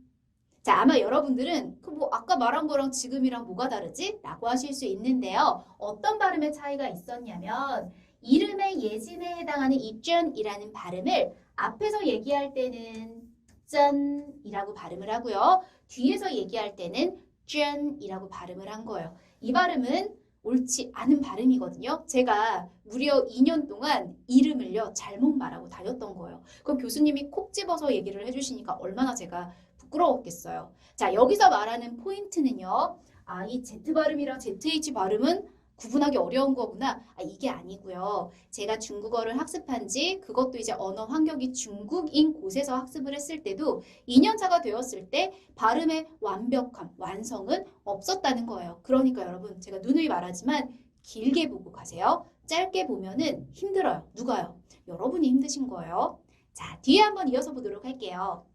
자, 아마 여러분들은 아까 말한 거랑 지금이랑 뭐가 다르지? 라고 하실 수 있는데요. 어떤 발음의 차이가 있었냐면 이름의 예진에 해당하는 이 쩐이라는 발음을 앞에서 얘기할 때는 쩐이라고 발음을 하고요. 뒤에서 얘기할 때는 쩐이라고 발음을 한 거예요. 이 발음은 옳지 않은 발음이거든요. 제가 무려 2년 동안 이름을요 잘못 말하고 다녔던 거예요. 그럼 교수님이 콕 집어서 얘기를 해주시니까 얼마나 제가 부끄러웠겠어요. 자, 여기서 말하는 포인트는요. 이 Z 발음이랑 ZH 발음은 구분하기 어려운 거구나. 이게 아니고요. 제가 중국어를 학습한 지 그것도 이제 언어 환경이 중국인 곳에서 학습을 했을 때도 2년 차가 되었을 때 발음의 완벽함, 완성은 없었다는 거예요. 그러니까 여러분 제가 누누이 말하지만 길게 보고 가세요. 짧게 보면은 힘들어요. 누가요? 여러분이 힘드신 거예요. 자, 뒤에 한번 이어서 보도록 할게요.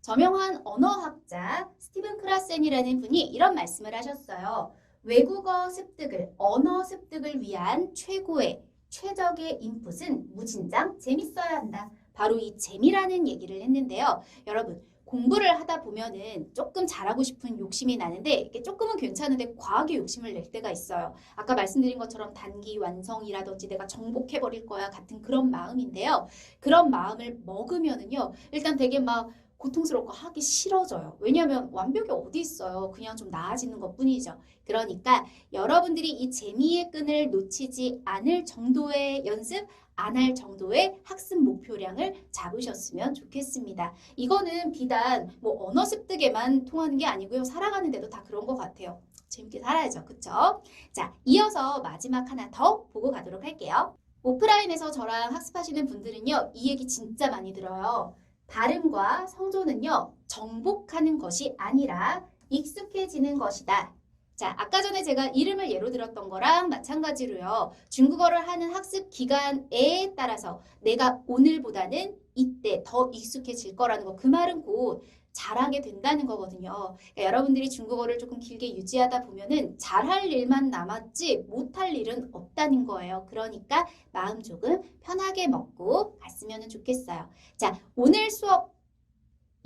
저명한 언어학자 스티븐 크라센이라는 분이 이런 말씀을 하셨어요. 외국어 습득을, 언어 습득을 위한 최적의 인풋은 무진장 재밌어야 한다. 바로 이 재미라는 얘기를 했는데요. 여러분, 공부를 하다 보면은 조금 잘하고 싶은 욕심이 나는데 이게 조금은 괜찮은데 과하게 욕심을 낼 때가 있어요. 아까 말씀드린 것처럼 단기 완성이라든지 내가 정복해버릴 거야 같은 그런 마음인데요. 그런 마음을 먹으면은요. 일단 되게 막 고통스럽고 하기 싫어져요. 왜냐하면 완벽이 어디 있어요. 그냥 좀 나아지는 것뿐이죠. 그러니까 여러분들이 이 재미의 끈을 놓치지 않을 정도의 연습, 안 할 정도의 학습 목표량을 잡으셨으면 좋겠습니다. 이거는 비단 뭐 언어 습득에만 통하는 게 아니고요. 살아가는 데도 다 그런 것 같아요. 재밌게 살아야죠. 그쵸? 자, 이어서 마지막 하나 더 보고 가도록 할게요. 오프라인에서 저랑 학습하시는 분들은요. 이 얘기 진짜 많이 들어요. 발음과 성조는요. 정복하는 것이 아니라 익숙해지는 것이다. 자, 아까 전에 제가 이름을 예로 들었던 거랑 마찬가지로요. 중국어를 하는 학습 기간에 따라서 내가 오늘보다는 이때 더 익숙해질 거라는 거. 그 말은 곧 잘하게 된다는 거거든요. 그러니까 여러분들이 중국어를 조금 길게 유지하다 보면은 잘할 일만 남았지 못할 일은 없다는 거예요. 그러니까 마음 조금 편하게 먹고 갔으면 좋겠어요. 자, 오늘 수업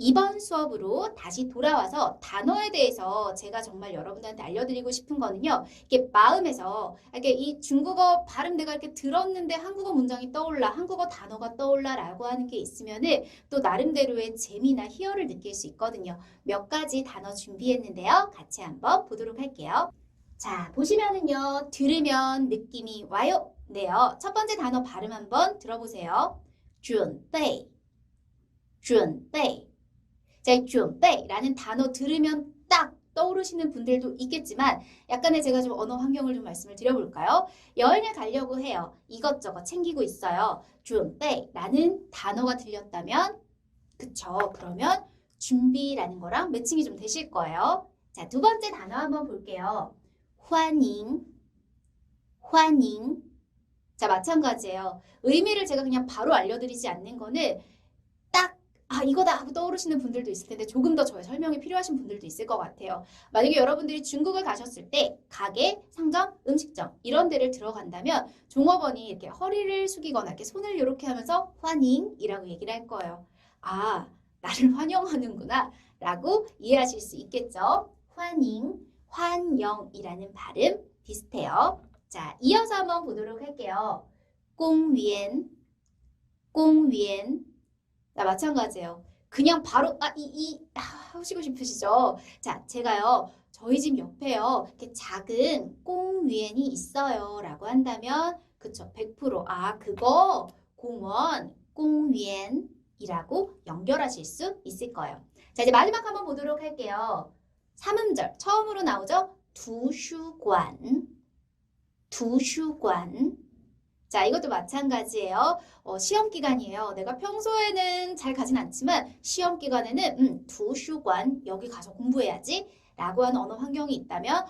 이번 수업으로 다시 돌아와서 단어에 대해서 제가 정말 여러분들한테 알려드리고 싶은 거는요. 이게 마음에서 이렇게 이 중국어 발음 내가 이렇게 들었는데 한국어 문장이 떠올라, 한국어 단어가 떠올라라고 하는 게 있으면은 또 나름대로의 재미나 희열을 느낄 수 있거든요. 몇 가지 단어 준비했는데요. 같이 한번 보도록 할게요. 자, 보시면은요. 들으면 느낌이 와요. 네요. 첫 번째 단어 발음 한번 들어보세요. 准备 准备 자, 이 准备라는 단어 들으면 딱 떠오르시는 분들도 있겠지만 약간의 제가 좀 언어 환경을 좀 말씀을 드려볼까요? 여행을 가려고 해요. 이것저것 챙기고 있어요. 准备라는 단어가 들렸다면 그쵸? 그러면 준비라는 거랑 매칭이 좀 되실 거예요. 자, 두 번째 단어 한번 볼게요. 欢迎 欢迎 자, 마찬가지예요. 의미를 제가 그냥 바로 알려드리지 않는 거는 딱 이거다 하고 떠오르시는 분들도 있을 텐데 조금 더 저의 설명이 필요하신 분들도 있을 것 같아요. 만약에 여러분들이 중국을 가셨을 때 가게, 상점, 음식점 이런 데를 들어간다면 종업원이 이렇게 허리를 숙이거나 이렇게 손을 이렇게 하면서 환영이라고 얘기를 할 거예요. 아, 나를 환영하는구나 라고 이해하실 수 있겠죠. 환영, 환영이라는 발음 비슷해요. 자, 이어서 한번 보도록 할게요. 公园, 公园 자, 마찬가지예요. 그냥 바로 하시고 싶으시죠? 자, 제가요. 저희 집 옆에요. 이렇게 작은 공園이 있어요. 라고 한다면 그쵸. 100% 그거 공원, 공園이라고 연결하실 수 있을 거예요. 자, 이제 마지막 한번 보도록 할게요. 3음절 처음으로 나오죠? 图书馆 图书馆 자, 이것도 마찬가지예요. 시험 기간이에요. 내가 평소에는 잘 가진 않지만 시험 기간에는 图书馆 여기 가서 공부해야지 라고 하는 언어 환경이 있다면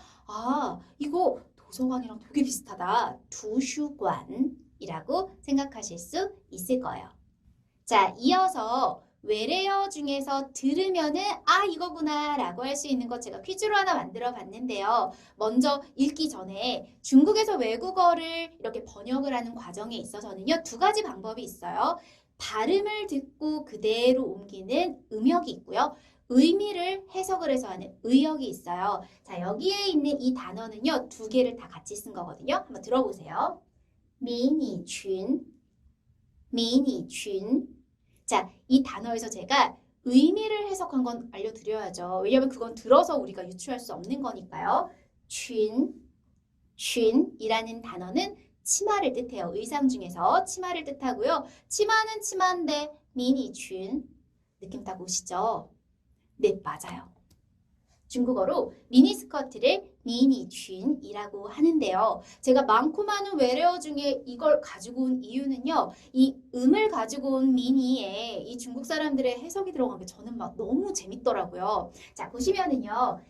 이거 도서관이랑 되게 비슷하다. 图书馆이라고 생각하실 수 있을 거예요. 자, 이어서 외래어 중에서 들으면은 이거구나 라고 할 수 있는 것 제가 퀴즈로 하나 만들어 봤는데요. 먼저 읽기 전에 중국에서 외국어를 이렇게 번역을 하는 과정에 있어서는요. 두 가지 방법이 있어요. 발음을 듣고 그대로 옮기는 음역이 있고요. 의미를 해석을 해서 하는 의역이 있어요. 자, 여기에 있는 이 단어는요. 두 개를 다 같이 쓴 거거든요. 한번 들어보세요. 미니춘 미니춘 자, 이 단어에서 제가 의미를 해석한 건 알려드려야죠. 왜냐하면 그건 들어서 우리가 유추할 수 없는 거니까요. 춘이라는 단어는 치마를 뜻해요. 의상 중에서 치마를 뜻하고요. 치마는 치마인데 미니춘 느낌 딱 오시죠? 네, 맞아요. 중국어로 미니스커트를 미니裙이라고 하는데요. 제가 많고 많은 외래어 중에 이걸 가지고 온 이유는요. 이 음을 가지고 온 미니에 이 중국 사람들의 해석이 들어간 게 저는 막 너무 재밌더라고요. 자, 보시면은요.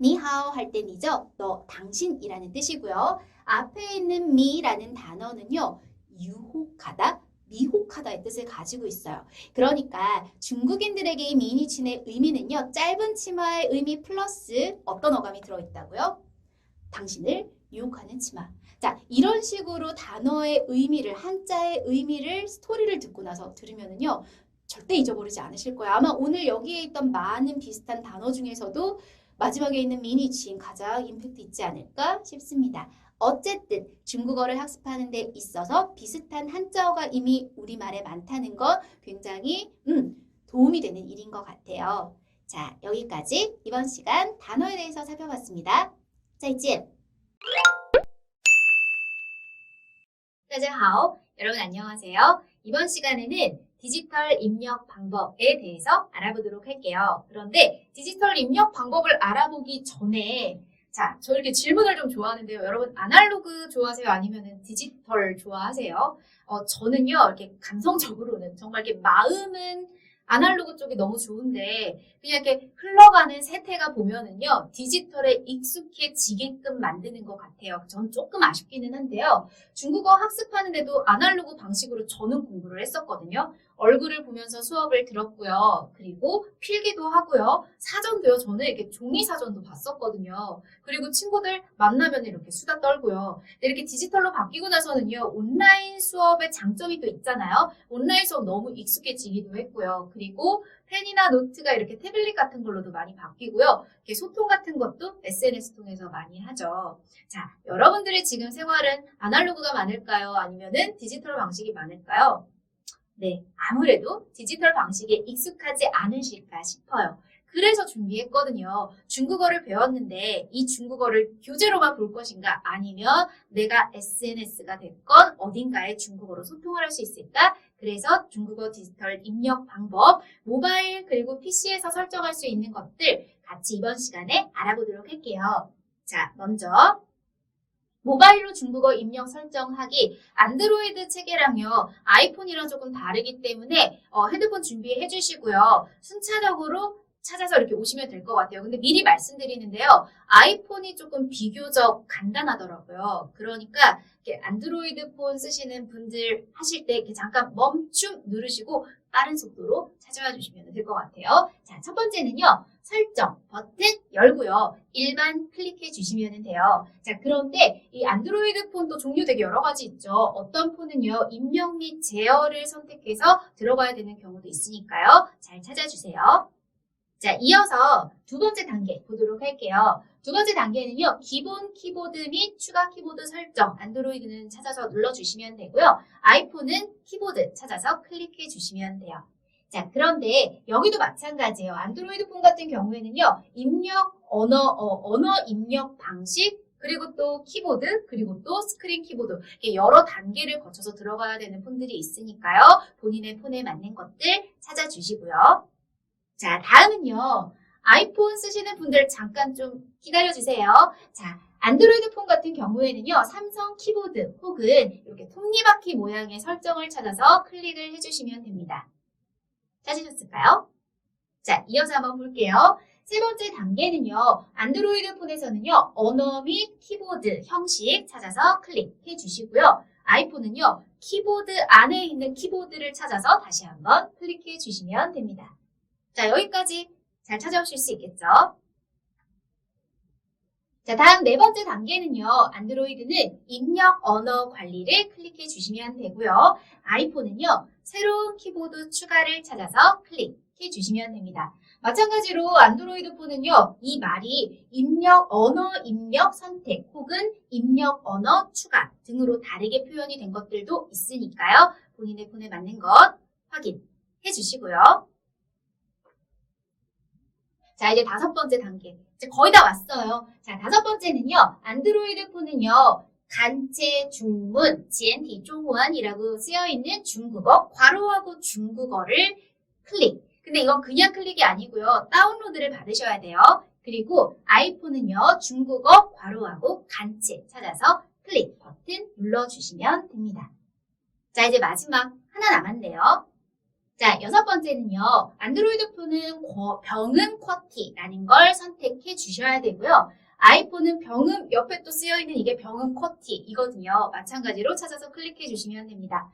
니하오 할 때 니죠. 너, 당신이라는 뜻이고요. 앞에 있는 미라는 단어는요. 유혹하다, 미혹하다의 뜻을 가지고 있어요. 그러니까 중국인들에게 이 미니친의 의미는요. 짧은 치마의 의미 플러스 어떤 어감이 들어있다고요? 당신을 유혹하는 치마. 자, 이런 식으로 단어의 의미를, 한자의 의미를, 스토리를 듣고 나서 들으면은요. 절대 잊어버리지 않으실 거예요. 아마 오늘 여기에 있던 많은 비슷한 단어 중에서도 마지막에 있는 미니친 가장 임팩트 있지 않을까 싶습니다. 어쨌든 중국어를 학습하는 데 있어서 비슷한 한자어가 이미 우리말에 많다는 건 굉장히 도움이 되는 일인 것 같아요. 자, 여기까지 이번 시간 단어에 대해서 살펴봤습니다. 再见. 大家好. 여러분 안녕하세요. 이번 시간에는 디지털 입력 방법에 대해서 알아보도록 할게요. 그런데 디지털 입력 방법을 알아보기 전에 자, 저 이렇게 질문을 좀 좋아하는데요. 여러분 아날로그 좋아하세요? 아니면 디지털 좋아하세요? 저는요, 이렇게 감성적으로는 정말 이렇게 마음은 아날로그 쪽이 너무 좋은데 그냥 이렇게 흘러가는 세태가 보면은요, 디지털에 익숙해지게끔 만드는 것 같아요. 전 조금 아쉽기는 한데요. 중국어 학습하는데도 아날로그 방식으로 저는 공부를 했었거든요. 얼굴을 보면서 수업을 들었고요. 그리고 필기도 하고요. 사전도요. 저는 이렇게 종이 사전도 봤었거든요. 그리고 친구들 만나면 이렇게 수다 떨고요. 근데 이렇게 디지털로 바뀌고 나서는요. 온라인 수업의 장점이 또 있잖아요. 온라인 수업 너무 익숙해지기도 했고요. 그리고 펜이나 노트가 이렇게 태블릿 같은 걸로도 많이 바뀌고요. 이렇게 소통 같은 것도 SNS 통해서 많이 하죠. 자, 여러분들의 지금 생활은 아날로그가 많을까요? 아니면은 디지털 방식이 많을까요? 네, 아무래도 디지털 방식에 익숙하지 않으실까 싶어요. 그래서 준비했거든요. 중국어를 배웠는데 이 중국어를 교재로만 볼 것인가 아니면 내가 SNS가 됐건 어딘가에 중국어로 소통을 할 수 있을까? 그래서 중국어 디지털 입력 방법, 모바일 그리고 PC에서 설정할 수 있는 것들 같이 이번 시간에 알아보도록 할게요. 자, 먼저 모바일로 중국어 입력 설정하기, 안드로이드 체계랑요, 아이폰이랑 조금 다르기 때문에 헤드폰 준비해 주시고요. 순차적으로 찾아서 이렇게 오시면 될 것 같아요. 근데 미리 말씀드리는데요. 아이폰이 조금 비교적 간단하더라고요. 그러니까 이렇게 안드로이드 폰 쓰시는 분들 하실 때 이렇게 잠깐 멈춤 누르시고 빠른 속도로 찾아와 주시면 될 것 같아요. 자, 첫 번째는요. 설정 버튼 열고요. 일반 클릭해 주시면 돼요. 자, 그런데 이 안드로이드 폰도 종류 되게 여러 가지 있죠. 어떤 폰은요. 입력 및 제어를 선택해서 들어가야 되는 경우도 있으니까요. 잘 찾아주세요. 자, 이어서 두 번째 단계 보도록 할게요. 두 번째 단계는요. 기본 키보드 및 추가 키보드 설정. 안드로이드는 찾아서 눌러주시면 되고요. 아이폰은 키보드 찾아서 클릭해 주시면 돼요. 자, 그런데 여기도 마찬가지예요. 안드로이드 폰 같은 경우에는요. 입력, 언어 입력 방식, 그리고 또 키보드, 그리고 또 스크린 키보드. 이렇게 여러 단계를 거쳐서 들어가야 되는 폰들이 있으니까요. 본인의 폰에 맞는 것들 찾아주시고요. 자, 다음은요. 아이폰 쓰시는 분들 잠깐 좀 기다려주세요. 자, 안드로이드 폰 같은 경우에는요. 삼성 키보드 혹은 이렇게 톱니바퀴 모양의 설정을 찾아서 클릭을 해주시면 됩니다. 찾으셨을까요? 자, 이어서 한번 볼게요. 세 번째 단계는요. 안드로이드 폰에서는요. 언어 및 키보드 형식 찾아서 클릭해 주시고요. 아이폰은요. 키보드 안에 있는 키보드를 찾아서 다시 한번 클릭해 주시면 됩니다. 자, 여기까지 잘 찾아오실 수 있겠죠? 자, 다음 네 번째 단계는요. 안드로이드는 입력 언어 관리를 클릭해 주시면 되고요. 아이폰은요. 새로운 키보드 추가를 찾아서 클릭해 주시면 됩니다. 마찬가지로 안드로이드 폰은요. 이 말이 입력 언어 입력 선택 혹은 입력 언어 추가 등으로 다르게 표현이 된 것들도 있으니까요. 본인의 폰에 맞는 것 확인해 주시고요. 자, 이제 다섯 번째 단계. 이제 거의 다 왔어요. 자, 다섯 번째는요. 안드로이드 폰은요. 간체 중문, 지엔티 중원이라고 쓰여있는 중국어, 괄호하고 중국어를 클릭. 근데 이건 그냥 클릭이 아니고요. 다운로드를 받으셔야 돼요. 그리고 아이폰은요. 중국어 괄호하고 간체 찾아서 클릭 버튼 눌러주시면 됩니다. 자, 이제 마지막 하나 남았네요. 자, 6번째는요. 안드로이드 폰은 병음 쿼티라는 걸 선택해 주셔야 되고요. 아이폰은 병음 옆에 또 쓰여있는 이게 병음 쿼티 이거든요. 마찬가지로 찾아서 클릭해 주시면 됩니다.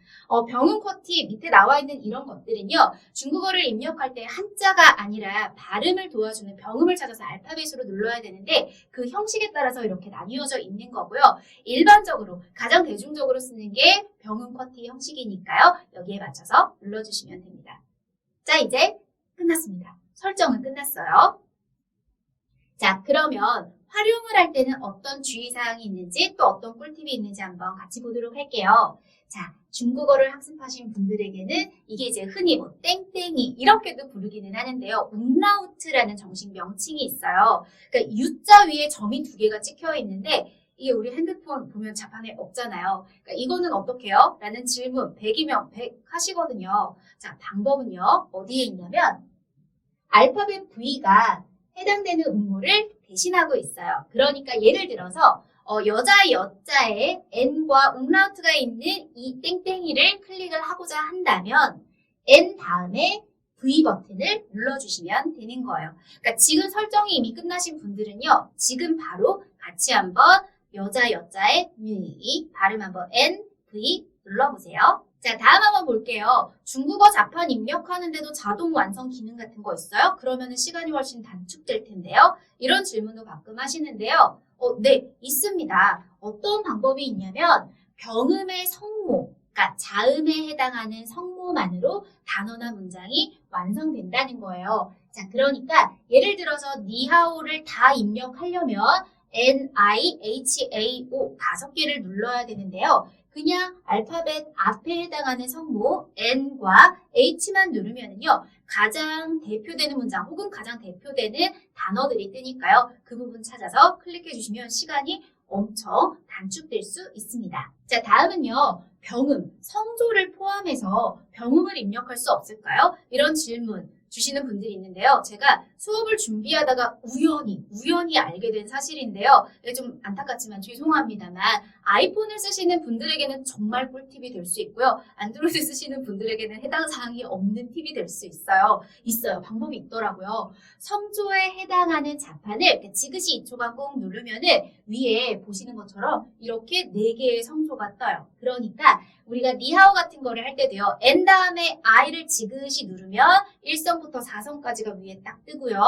병음 쿼티 밑에 나와 있는 이런 것들은요. 중국어를 입력할 때 한자가 아니라 발음을 도와주는 병음을 찾아서 알파벳으로 눌러야 되는데 그 형식에 따라서 이렇게 나뉘어져 있는 거고요. 일반적으로 가장 대중적으로 쓰는 게 병음 쿼티 형식이니까요. 여기에 맞춰서 눌러주시면 됩니다. 자, 이제 끝났습니다. 설정은 끝났어요. 자, 그러면 활용을 할 때는 어떤 주의사항이 있는지 또 어떤 꿀팁이 있는지 한번 같이 보도록 할게요. 자, 중국어를 학습하신 분들에게는 이게 이제 흔히 뭐 땡땡이 이렇게도 부르기는 하는데요. umlaut라는 정식 명칭이 있어요. 그러니까 U자 위에 점이 2개가 찍혀 있는데 이게 우리 핸드폰 보면 자판에 없잖아요. 그러니까 이거는 어떻게 해요? 라는 질문 100이면 100 하시거든요. 자, 방법은요. 어디에 있냐면 알파벳 V가 해당되는 음모를 대신하고 있어요. 그러니까 예를 들어서 여자의 N과 umlaut가 있는 이 땡땡이를 클릭을 하고자 한다면 N 다음에 V 버튼을 눌러주시면 되는 거예요. 그러니까 지금 설정이 이미 끝나신 분들은요. 지금 바로 같이 한번 여자의 이 발음 한번 N, V 눌러보세요. 자, 다음 한번 볼게요. 중국어 자판 입력하는데도 자동 완성 기능 같은 거 있어요? 그러면 시간이 훨씬 단축될 텐데요. 이런 질문도 가끔 하시는데요. 네, 있습니다. 어떤 방법이 있냐면 병음의 성모, 그러니까 자음에 해당하는 성모만으로 단어나 문장이 완성된다는 거예요. 자, 그러니까 예를 들어서 니하오를 다 입력하려면 NIHAO 5개를 눌러야 되는데요. 그냥 알파벳 앞에 해당하는 성모 N과 H만 누르면요. 가장 대표되는 문장 혹은 가장 대표되는 단어들이 뜨니까요. 그 부분 찾아서 클릭해 주시면 시간이 엄청 단축될 수 있습니다. 자, 다음은요. 병음, 성조를 포함해서 병음을 입력할 수 없을까요? 이런 질문 주시는 분들이 있는데요. 제가 수업을 준비하다가 우연히 알게 된 사실인데요. 좀 안타깝지만 죄송합니다만 아이폰을 쓰시는 분들에게는 정말 꿀팁이 될 수 있고요. 안드로이드 쓰시는 분들에게는 해당 사항이 없는 팁이 될 수 있어요. 방법이 있더라고요. 성조에 해당하는 자판을 지그시 2초간 꼭 누르면은 위에 보시는 것처럼 이렇게 4개의 성조가 떠요. 그러니까 우리가 니하오 같은 거를 할 때도요. N 다음에 I를 지그시 누르면 1선부터 4선까지가 위에 딱 뜨고요.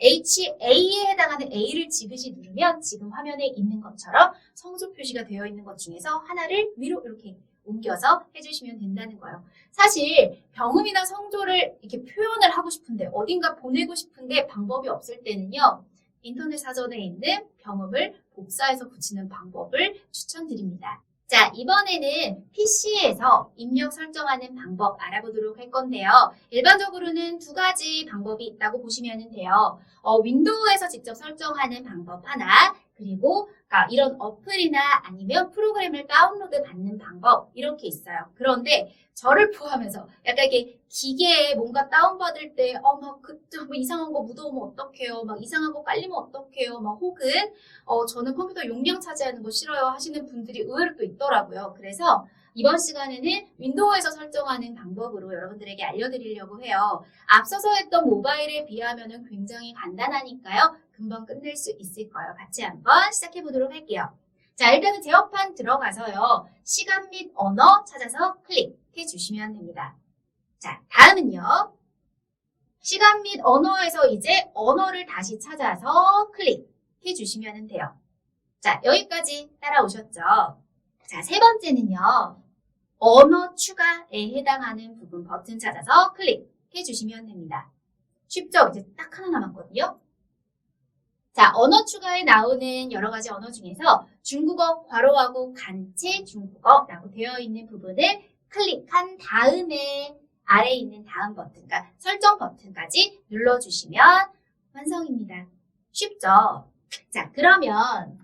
HA에 해당하는 A를 지그시 누르면 지금 화면에 있는 것처럼 성조 표시가 되어 있는 것 중에서 하나를 위로 이렇게 옮겨서 해주시면 된다는 거예요. 사실 병음이나 성조를 이렇게 표현을 하고 싶은데 어딘가 보내고 싶은데 방법이 없을 때는요. 인터넷 사전에 있는 병음을 복사해서 붙이는 방법을 추천드립니다. 자, 이번에는 PC에서 입력 설정하는 방법 알아보도록 할 건데요. 일반적으로는 2가지 방법이 있다고 보시면 돼요. 윈도우에서 직접 설정하는 방법 하나, 그리고 이런 어플이나 아니면 프로그램을 다운로드 받는 방법 이렇게 있어요. 그런데 저를 포함해서 약간 이게 기계에 뭔가 다운받을 때 뭐 이상한 거 묻어오면 어떡해요? 막 이상한 거 깔리면 어떡해요? 막 혹은 저는 컴퓨터 용량 차지하는 거 싫어요 하시는 분들이 의외로 또 있더라고요. 그래서 이번 시간에는 윈도우에서 설정하는 방법으로 여러분들에게 알려드리려고 해요. 앞서서 했던 모바일에 비하면 굉장히 간단하니까요. 금방 끝낼 수 있을 거예요. 같이 한번 시작해 보도록 할게요. 자, 일단은 제어판 들어가서요. 시간 및 언어 찾아서 클릭해 주시면 됩니다. 자, 다음은요. 시간 및 언어에서 이제 언어를 다시 찾아서 클릭해 주시면 돼요. 자, 여기까지 따라오셨죠? 자, 3번째는요. 언어 추가에 해당하는 부분 버튼 찾아서 클릭해 주시면 됩니다. 쉽죠? 이제 딱 하나 남았거든요. 자, 언어 추가에 나오는 여러 가지 언어 중에서 중국어 괄호하고 간체 중국어라고 되어 있는 부분을 클릭한 다음에 아래에 있는 다음 버튼, 그러니까 설정 버튼까지 눌러주시면 완성입니다. 쉽죠? 자, 그러면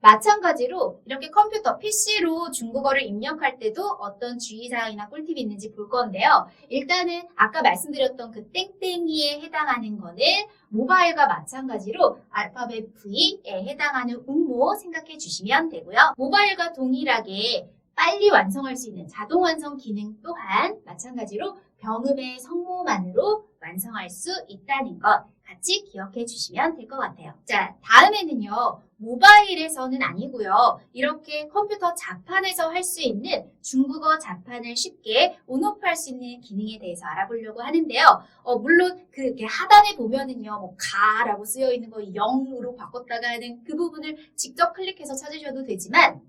마찬가지로 이렇게 컴퓨터, PC로 중국어를 입력할 때도 어떤 주의사항이나 꿀팁이 있는지 볼 건데요. 일단은 아까 말씀드렸던 그 땡땡이에 해당하는 거는 모바일과 마찬가지로 알파벳 V에 해당하는 음모 생각해 주시면 되고요. 모바일과 동일하게 빨리 완성할 수 있는 자동 완성 기능 또한 마찬가지로 병음의 성모만으로 완성할 수 있다는 것 같이 기억해 주시면 될 것 같아요. 자, 다음에는요. 모바일에서는 아니고요. 이렇게 컴퓨터 자판에서 할 수 있는 중국어 자판을 쉽게 온오프할 수 있는 기능에 대해서 알아보려고 하는데요. 물론 이렇게 하단에 보면은요. 뭐 가라고 쓰여 있는 거 0으로 바꿨다가 하는 그 부분을 직접 클릭해서 찾으셔도 되지만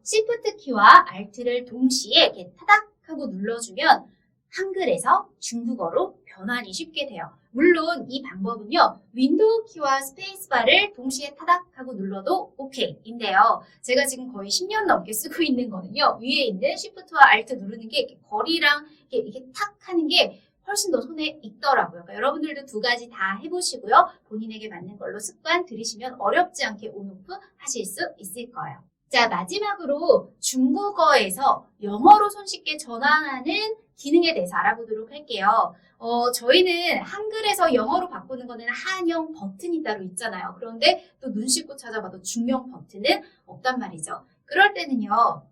Shift 키와 Alt를 동시에 이렇게 타닥 하고 눌러주면 한글에서 중국어로 변환이 쉽게 돼요. 물론 이 방법은요. 윈도우 키와 스페이스바를 동시에 타닥 하고 눌러도 OK인데요. 제가 지금 거의 10년 넘게 쓰고 있는 거는요. 위에 있는 Shift와 Alt 누르는 게 이렇게 거리랑 이게 탁 하는 게 훨씬 더 손에 익더라고요. 그러니까 여러분들도 두 가지 다 해보시고요. 본인에게 맞는 걸로 습관 들이시면 어렵지 않게 온오프 하실 수 있을 거예요. 자, 마지막으로 중국어에서 영어로 손쉽게 전환하는 기능에 대해서 알아보도록 할게요. 저희는 한글에서 영어로 바꾸는 거는 한영 버튼이 따로 있잖아요. 그런데 또 눈 씻고 찾아봐도 중영 버튼은 없단 말이죠. 그럴 때는요.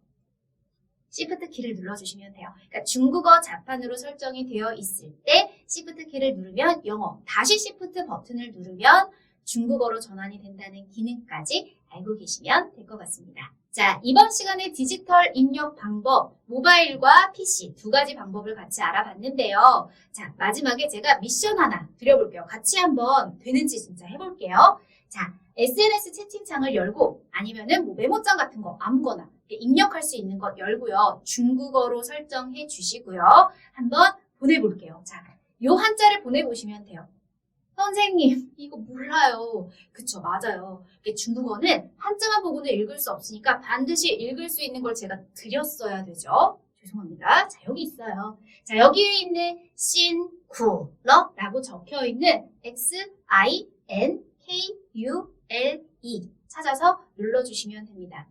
Shift 키를 눌러주시면 돼요. 그러니까 중국어 자판으로 설정이 되어 있을 때 Shift 키를 누르면 영어, 다시 Shift 버튼을 누르면 중국어로 전환이 된다는 기능까지 알고 계시면 될 것 같습니다. 자, 이번 시간에 디지털 입력 방법, 모바일과 PC 두 가지 방법을 같이 알아봤는데요. 자, 마지막에 제가 미션 하나 드려볼게요. 같이 한번 되는지 진짜 해볼게요. 자, SNS 채팅창을 열고 아니면은 뭐 메모장 같은 거 아무거나 입력할 수 있는 것 열고요. 중국어로 설정해 주시고요. 한번 보내볼게요. 자, 요 한자를 보내보시면 돼요. 선생님, 이거 몰라요. 그쵸, 맞아요. 중국어는 한자만 보고는 읽을 수 없으니까 반드시 읽을 수 있는 걸 제가 드렸어야 되죠. 죄송합니다. 자, 여기 있어요. 자, 여기에 있는 신쿠러라고 적혀 있는 XINKULE 찾아서 눌러주시면 됩니다.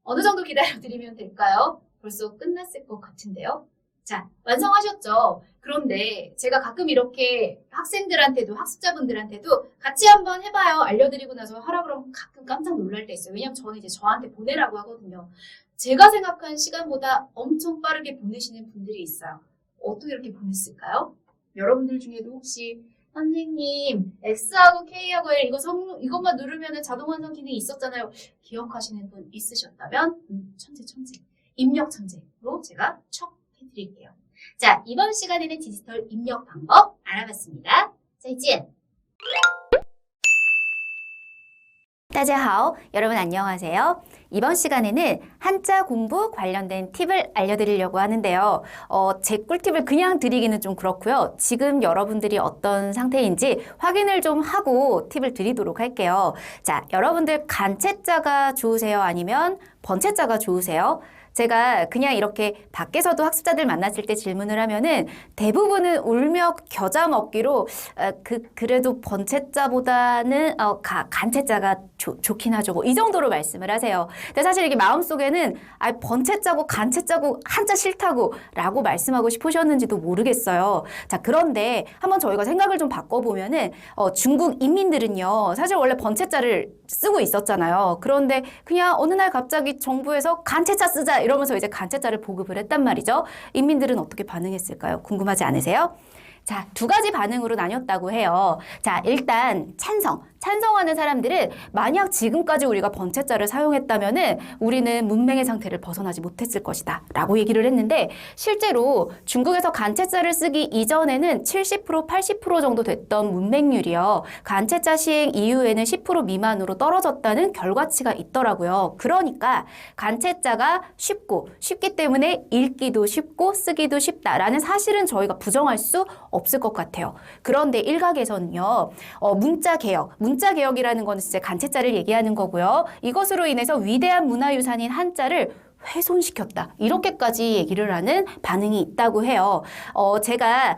어느 정도 기다려드리면 될까요? 벌써 끝났을 것 같은데요. 자, 완성하셨죠? 그런데 제가 가끔 이렇게 학생들한테도 학습자분들한테도 같이 한번 해봐요. 알려드리고 나서 하라 그러면 가끔 깜짝 놀랄 때 있어요. 왜냐면 저는 이제 저한테 보내라고 하거든요. 제가 생각한 시간보다 엄청 빠르게 보내시는 분들이 있어요. 어떻게 이렇게 보냈을까요? 여러분들 중에도 혹시 선생님 X하고 K하고 L 이것만 누르면 자동 완성 기능이 있었잖아요. 기억하시는 분 있으셨다면 천재 입력 천재로 제가 척 해드릴게요. 자, 이번 시간에는 디지털 입력 방법 알아봤습니다. 再见. 大家好, 여러분 안녕하세요. 이번 시간에는 한자 공부 관련된 팁을 알려드리려고 하는데요. 제 꿀팁을 그냥 드리기는 좀 그렇고요. 지금 여러분들이 어떤 상태인지 확인을 좀 하고 팁을 드리도록 할게요. 자, 여러분들 간체자가 좋으세요? 아니면 번체자가 좋으세요? 제가 그냥 이렇게 밖에서도 학습자들 만났을 때 질문을 하면은 대부분은 울며 겨자 먹기로 그래도 번체자보다는 간체자가 좋긴 하죠. 뭐 이 정도로 말씀을 하세요. 근데 사실 이게 마음속에는 번체자고 간체자고 한자 싫다고 라고 말씀하고 싶으셨는지도 모르겠어요. 자, 그런데 한번 저희가 생각을 좀 바꿔보면은 중국 인민들은요. 사실 원래 번체자를 쓰고 있었잖아요. 그런데 그냥 어느 날 갑자기 정부에서 간체자 쓰자 이러면서 이제 간체자를 보급을 했단 말이죠. 인민들은 어떻게 반응했을까요? 궁금하지 않으세요? 자, 두 가지 반응으로 나뉘었다고 해요. 자, 일단 찬성하는 사람들은 만약 지금까지 우리가 번체자를 사용했다면은 우리는 문맹의 상태를 벗어나지 못했을 것이다 라고 얘기를 했는데 실제로 중국에서 간체자를 쓰기 이전에는 70% 80% 정도 됐던 문맹률이요. 간체자 시행 이후에는 10% 미만으로 떨어졌다는 결과치가 있더라고요. 그러니까 간체자가 쉽기 때문에 읽기도 쉽고 쓰기도 쉽다라는 사실은 저희가 부정할 수 없을 것 같아요. 그런데 일각에서는요. 문자개혁이라는 거는 진짜 간체자를 얘기하는 거고요. 이것으로 인해서 위대한 문화유산인 한자를 훼손시켰다. 이렇게까지 얘기를 하는 반응이 있다고 해요. 제가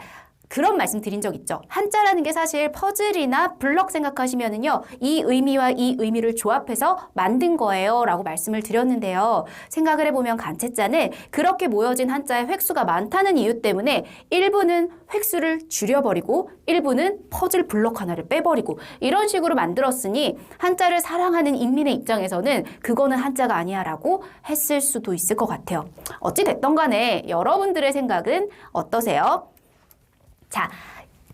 그런 말씀 드린 적 있죠. 한자라는 게 사실 퍼즐이나 블럭 생각하시면은요, 이 의미와 이 의미를 조합해서 만든 거예요 라고 말씀을 드렸는데요. 생각을 해보면 간체자는 그렇게 모여진 한자의 획수가 많다는 이유 때문에 일부는 획수를 줄여버리고 일부는 퍼즐 블럭 하나를 빼버리고 이런 식으로 만들었으니 한자를 사랑하는 인민의 입장에서는 그거는 한자가 아니야 라고 했을 수도 있을 것 같아요. 어찌됐던 간에 여러분들의 생각은 어떠세요? 자,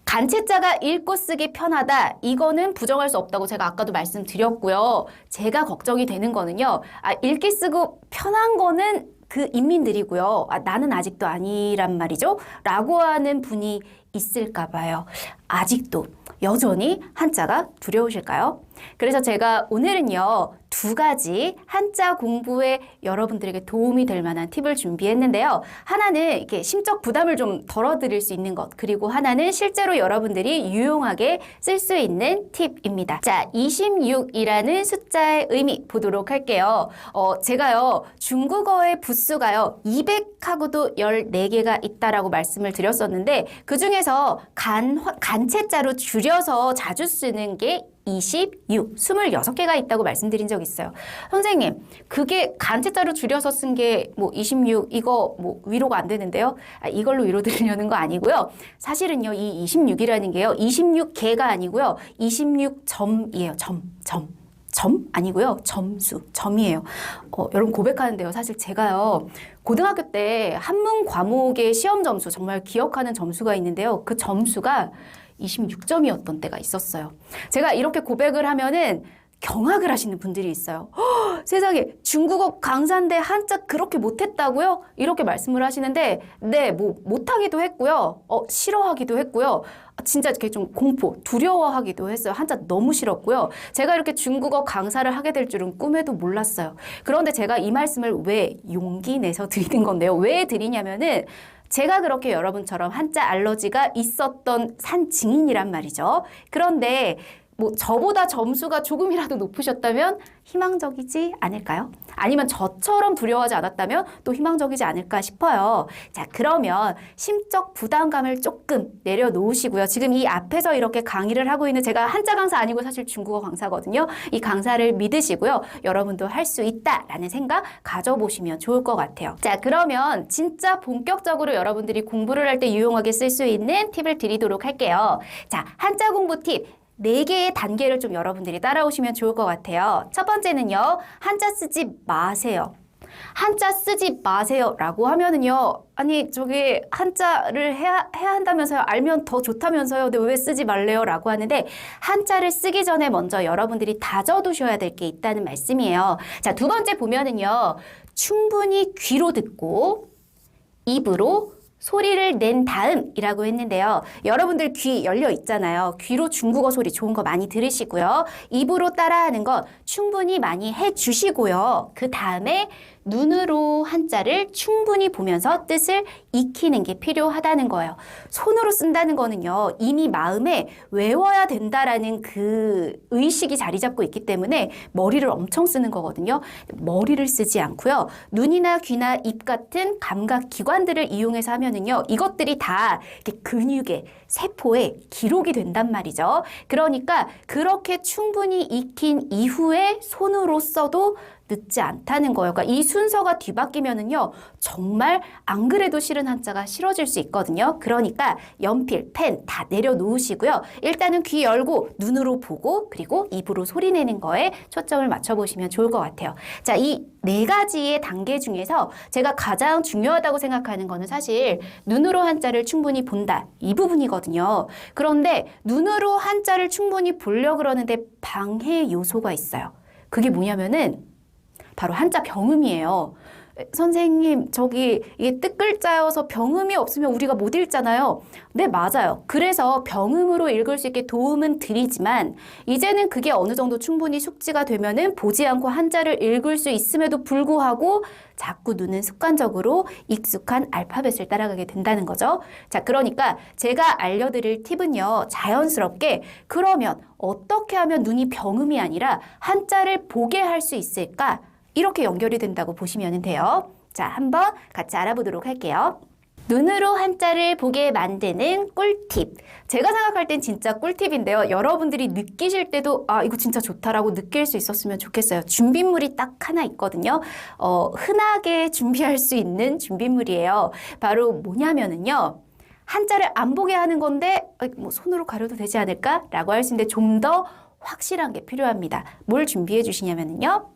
간체자가 읽고 쓰기 편하다. 이거는 부정할 수 없다고 제가 아까도 말씀드렸고요. 제가 걱정이 되는 거는요. 읽기 쓰고 편한 거는 그 인민들이고요. 나는 아직도 아니란 말이죠. 라고 하는 분이 있을까 봐요. 아직도 여전히 한자가 두려우실까요? 그래서 제가 오늘은요, 2가지 한자 공부에 여러분들에게 도움이 될 만한 팁을 준비했는데요. 하나는 이렇게 심적 부담을 좀 덜어드릴 수 있는 것, 그리고 하나는 실제로 여러분들이 유용하게 쓸 수 있는 팁입니다. 자, 26이라는 숫자의 의미 보도록 할게요. 제가요, 중국어의 부수가요, 200하고도 14개가 있다라고 말씀을 드렸었는데, 그 중에서 간체자로 줄여서 자주 쓰는 게 26개가 있다고 말씀드린 적 있어요. 선생님, 그게 간체자로 줄여서 쓴 게 뭐 26, 이거 뭐 위로가 안 되는데요? 이걸로 위로 드리려는 거 아니고요. 사실은요, 이 26이라는 게요, 26개가 아니고요, 26점이에요. 점 아니고요. 점이에요. 여러분 고백하는데요. 사실 제가요, 고등학교 때 한문 과목의 시험 점수, 정말 기억하는 점수가 있는데요. 그 점수가 26점이었던 때가 있었어요. 제가 이렇게 고백을 하면은 경악을 하시는 분들이 있어요. 세상에, 중국어 강사인데 한자 그렇게 못했다고요? 이렇게 말씀을 하시는데, 네, 뭐 못하기도 했고요. 싫어하기도 했고요. 진짜 이렇게 좀 공포, 두려워하기도 했어요. 한자 너무 싫었고요. 제가 이렇게 중국어 강사를 하게 될 줄은 꿈에도 몰랐어요. 그런데 제가 이 말씀을 왜 용기 내서 드리는 건데요. 왜 드리냐면은, 제가 그렇게 여러분처럼 한자 알러지가 있었던 산 증인이란 말이죠. 그런데 뭐 저보다 점수가 조금이라도 높으셨다면 희망적이지 않을까요? 아니면 저처럼 두려워하지 않았다면 또 희망적이지 않을까 싶어요. 자, 그러면 심적 부담감을 조금 내려놓으시고요. 지금 이 앞에서 이렇게 강의를 하고 있는, 제가 한자 강사 아니고 사실 중국어 강사거든요. 이 강사를 믿으시고요. 여러분도 할 수 있다라는 생각 가져보시면 좋을 것 같아요. 자, 그러면 진짜 본격적으로 여러분들이 공부를 할 때 유용하게 쓸 수 있는 팁을 드리도록 할게요. 자, 한자 공부 팁. 4개의 단계를 좀 여러분들이 따라오시면 좋을 것 같아요. 첫 번째는요, 한자 쓰지 마세요. 한자 쓰지 마세요 라고 하면은요, 아니 저기 한자를 해야 한다면서요, 알면 더 좋다면서요, 근데 왜 쓰지 말래요 라고 하는데, 한자를 쓰기 전에 먼저 여러분들이 다져두셔야 될 게 있다는 말씀이에요. 자, 2번째 보면은요, 충분히 귀로 듣고 입으로 소리를 낸 다음이라고 했는데요. 여러분들 귀 열려 있잖아요. 귀로 중국어 소리 좋은 거 많이 들으시고요. 입으로 따라하는 건 충분히 많이 해주시고요. 그 다음에 눈으로 한자를 충분히 보면서 뜻을 익히는 게 필요하다는 거예요. 손으로 쓴다는 거는요, 이미 마음에 외워야 된다라는 그 의식이 자리 잡고 있기 때문에 머리를 엄청 쓰는 거거든요. 머리를 쓰지 않고요, 눈이나 귀나 입 같은 감각 기관들을 이용해서 하면은요, 이것들이 다 이렇게 근육의 세포에 기록이 된단 말이죠. 그러니까 그렇게 충분히 익힌 이후에 손으로 써도 늦지 않다는 거예요. 그러니까 이 순서가 뒤바뀌면은요, 정말 안 그래도 싫은 한자가 싫어질 수 있거든요. 그러니까 연필, 펜 다 내려놓으시고요. 일단은 귀 열고 눈으로 보고 그리고 입으로 소리 내는 거에 초점을 맞춰보시면 좋을 것 같아요. 자, 이 4가지의 단계 중에서 제가 가장 중요하다고 생각하는 거는 사실 눈으로 한자를 충분히 본다, 이 부분이거든요. 그런데 눈으로 한자를 충분히 보려고 그러는데 방해 요소가 있어요. 그게 뭐냐면은 바로 한자 병음이에요. 선생님, 저기 이게 뜻글자여서 병음이 없으면 우리가 못 읽잖아요. 네, 맞아요. 그래서 병음으로 읽을 수 있게 도움은 드리지만, 이제는 그게 어느 정도 충분히 숙지가 되면은 보지 않고 한자를 읽을 수 있음에도 불구하고 자꾸 눈은 습관적으로 익숙한 알파벳을 따라가게 된다는 거죠. 자, 그러니까 제가 알려드릴 팁은요, 자연스럽게 그러면 어떻게 하면 눈이 병음이 아니라 한자를 보게 할 수 있을까? 이렇게 연결이 된다고 보시면 돼요. 자, 한번 같이 알아보도록 할게요. 눈으로 한자를 보게 만드는 꿀팁. 제가 생각할 땐 진짜 꿀팁인데요. 여러분들이 느끼실 때도 아, 이거 진짜 좋다라고 느낄 수 있었으면 좋겠어요. 준비물이 딱 하나 있거든요. 흔하게 준비할 수 있는 준비물이에요. 바로 뭐냐면은요. 한자를 안 보게 하는 건데 뭐 손으로 가려도 되지 않을까? 라고 할 수 있는데 좀 더 확실한 게 필요합니다. 뭘 준비해 주시냐면요.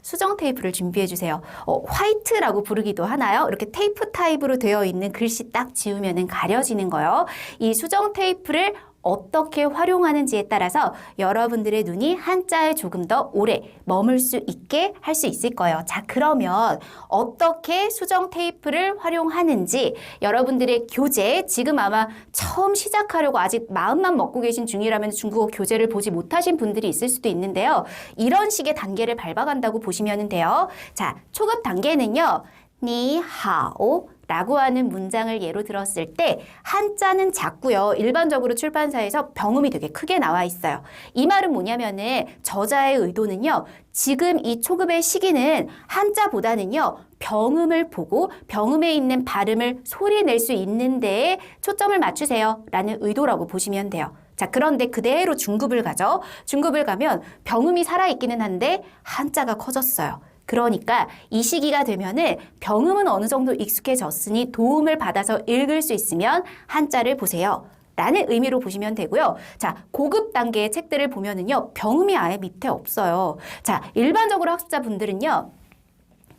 수정 테이프를 준비해 주세요. 화이트라고 부르기도 하나요? 이렇게 테이프 타입으로 되어 있는 글씨 딱 지우면은 가려지는 거요. 이 수정 테이프를 어떻게 활용하는지에 따라서 여러분들의 눈이 한자에 조금 더 오래 머물 수 있게 할 수 있을 거예요. 자, 그러면 어떻게 수정 테이프를 활용하는지 여러분들의 교재, 지금 아마 처음 시작하려고 아직 마음만 먹고 계신 중이라면 중국어 교재를 보지 못하신 분들이 있을 수도 있는데요. 이런 식의 단계를 밟아간다고 보시면 돼요. 자, 초급 단계는요. 니하오 라고 하는 문장을 예로 들었을 때 한자는 작고요. 일반적으로 출판사에서 병음이 되게 크게 나와 있어요. 이 말은 뭐냐면은 저자의 의도는요. 지금 이 초급의 시기는 한자보다는요. 병음을 보고 병음에 있는 발음을 소리 낼 수 있는 데에 초점을 맞추세요. 라는 의도라고 보시면 돼요. 자, 그런데 그대로 중급을 가죠. 중급을 가면 병음이 살아있기는 한데 한자가 커졌어요. 그러니까 이 시기가 되면은 병음은 어느 정도 익숙해졌으니 도움을 받아서 읽을 수 있으면 한자를 보세요. 라는 의미로 보시면 되고요. 자, 고급 단계의 책들을 보면은요, 병음이 아예 밑에 없어요. 자, 일반적으로 학습자분들은요,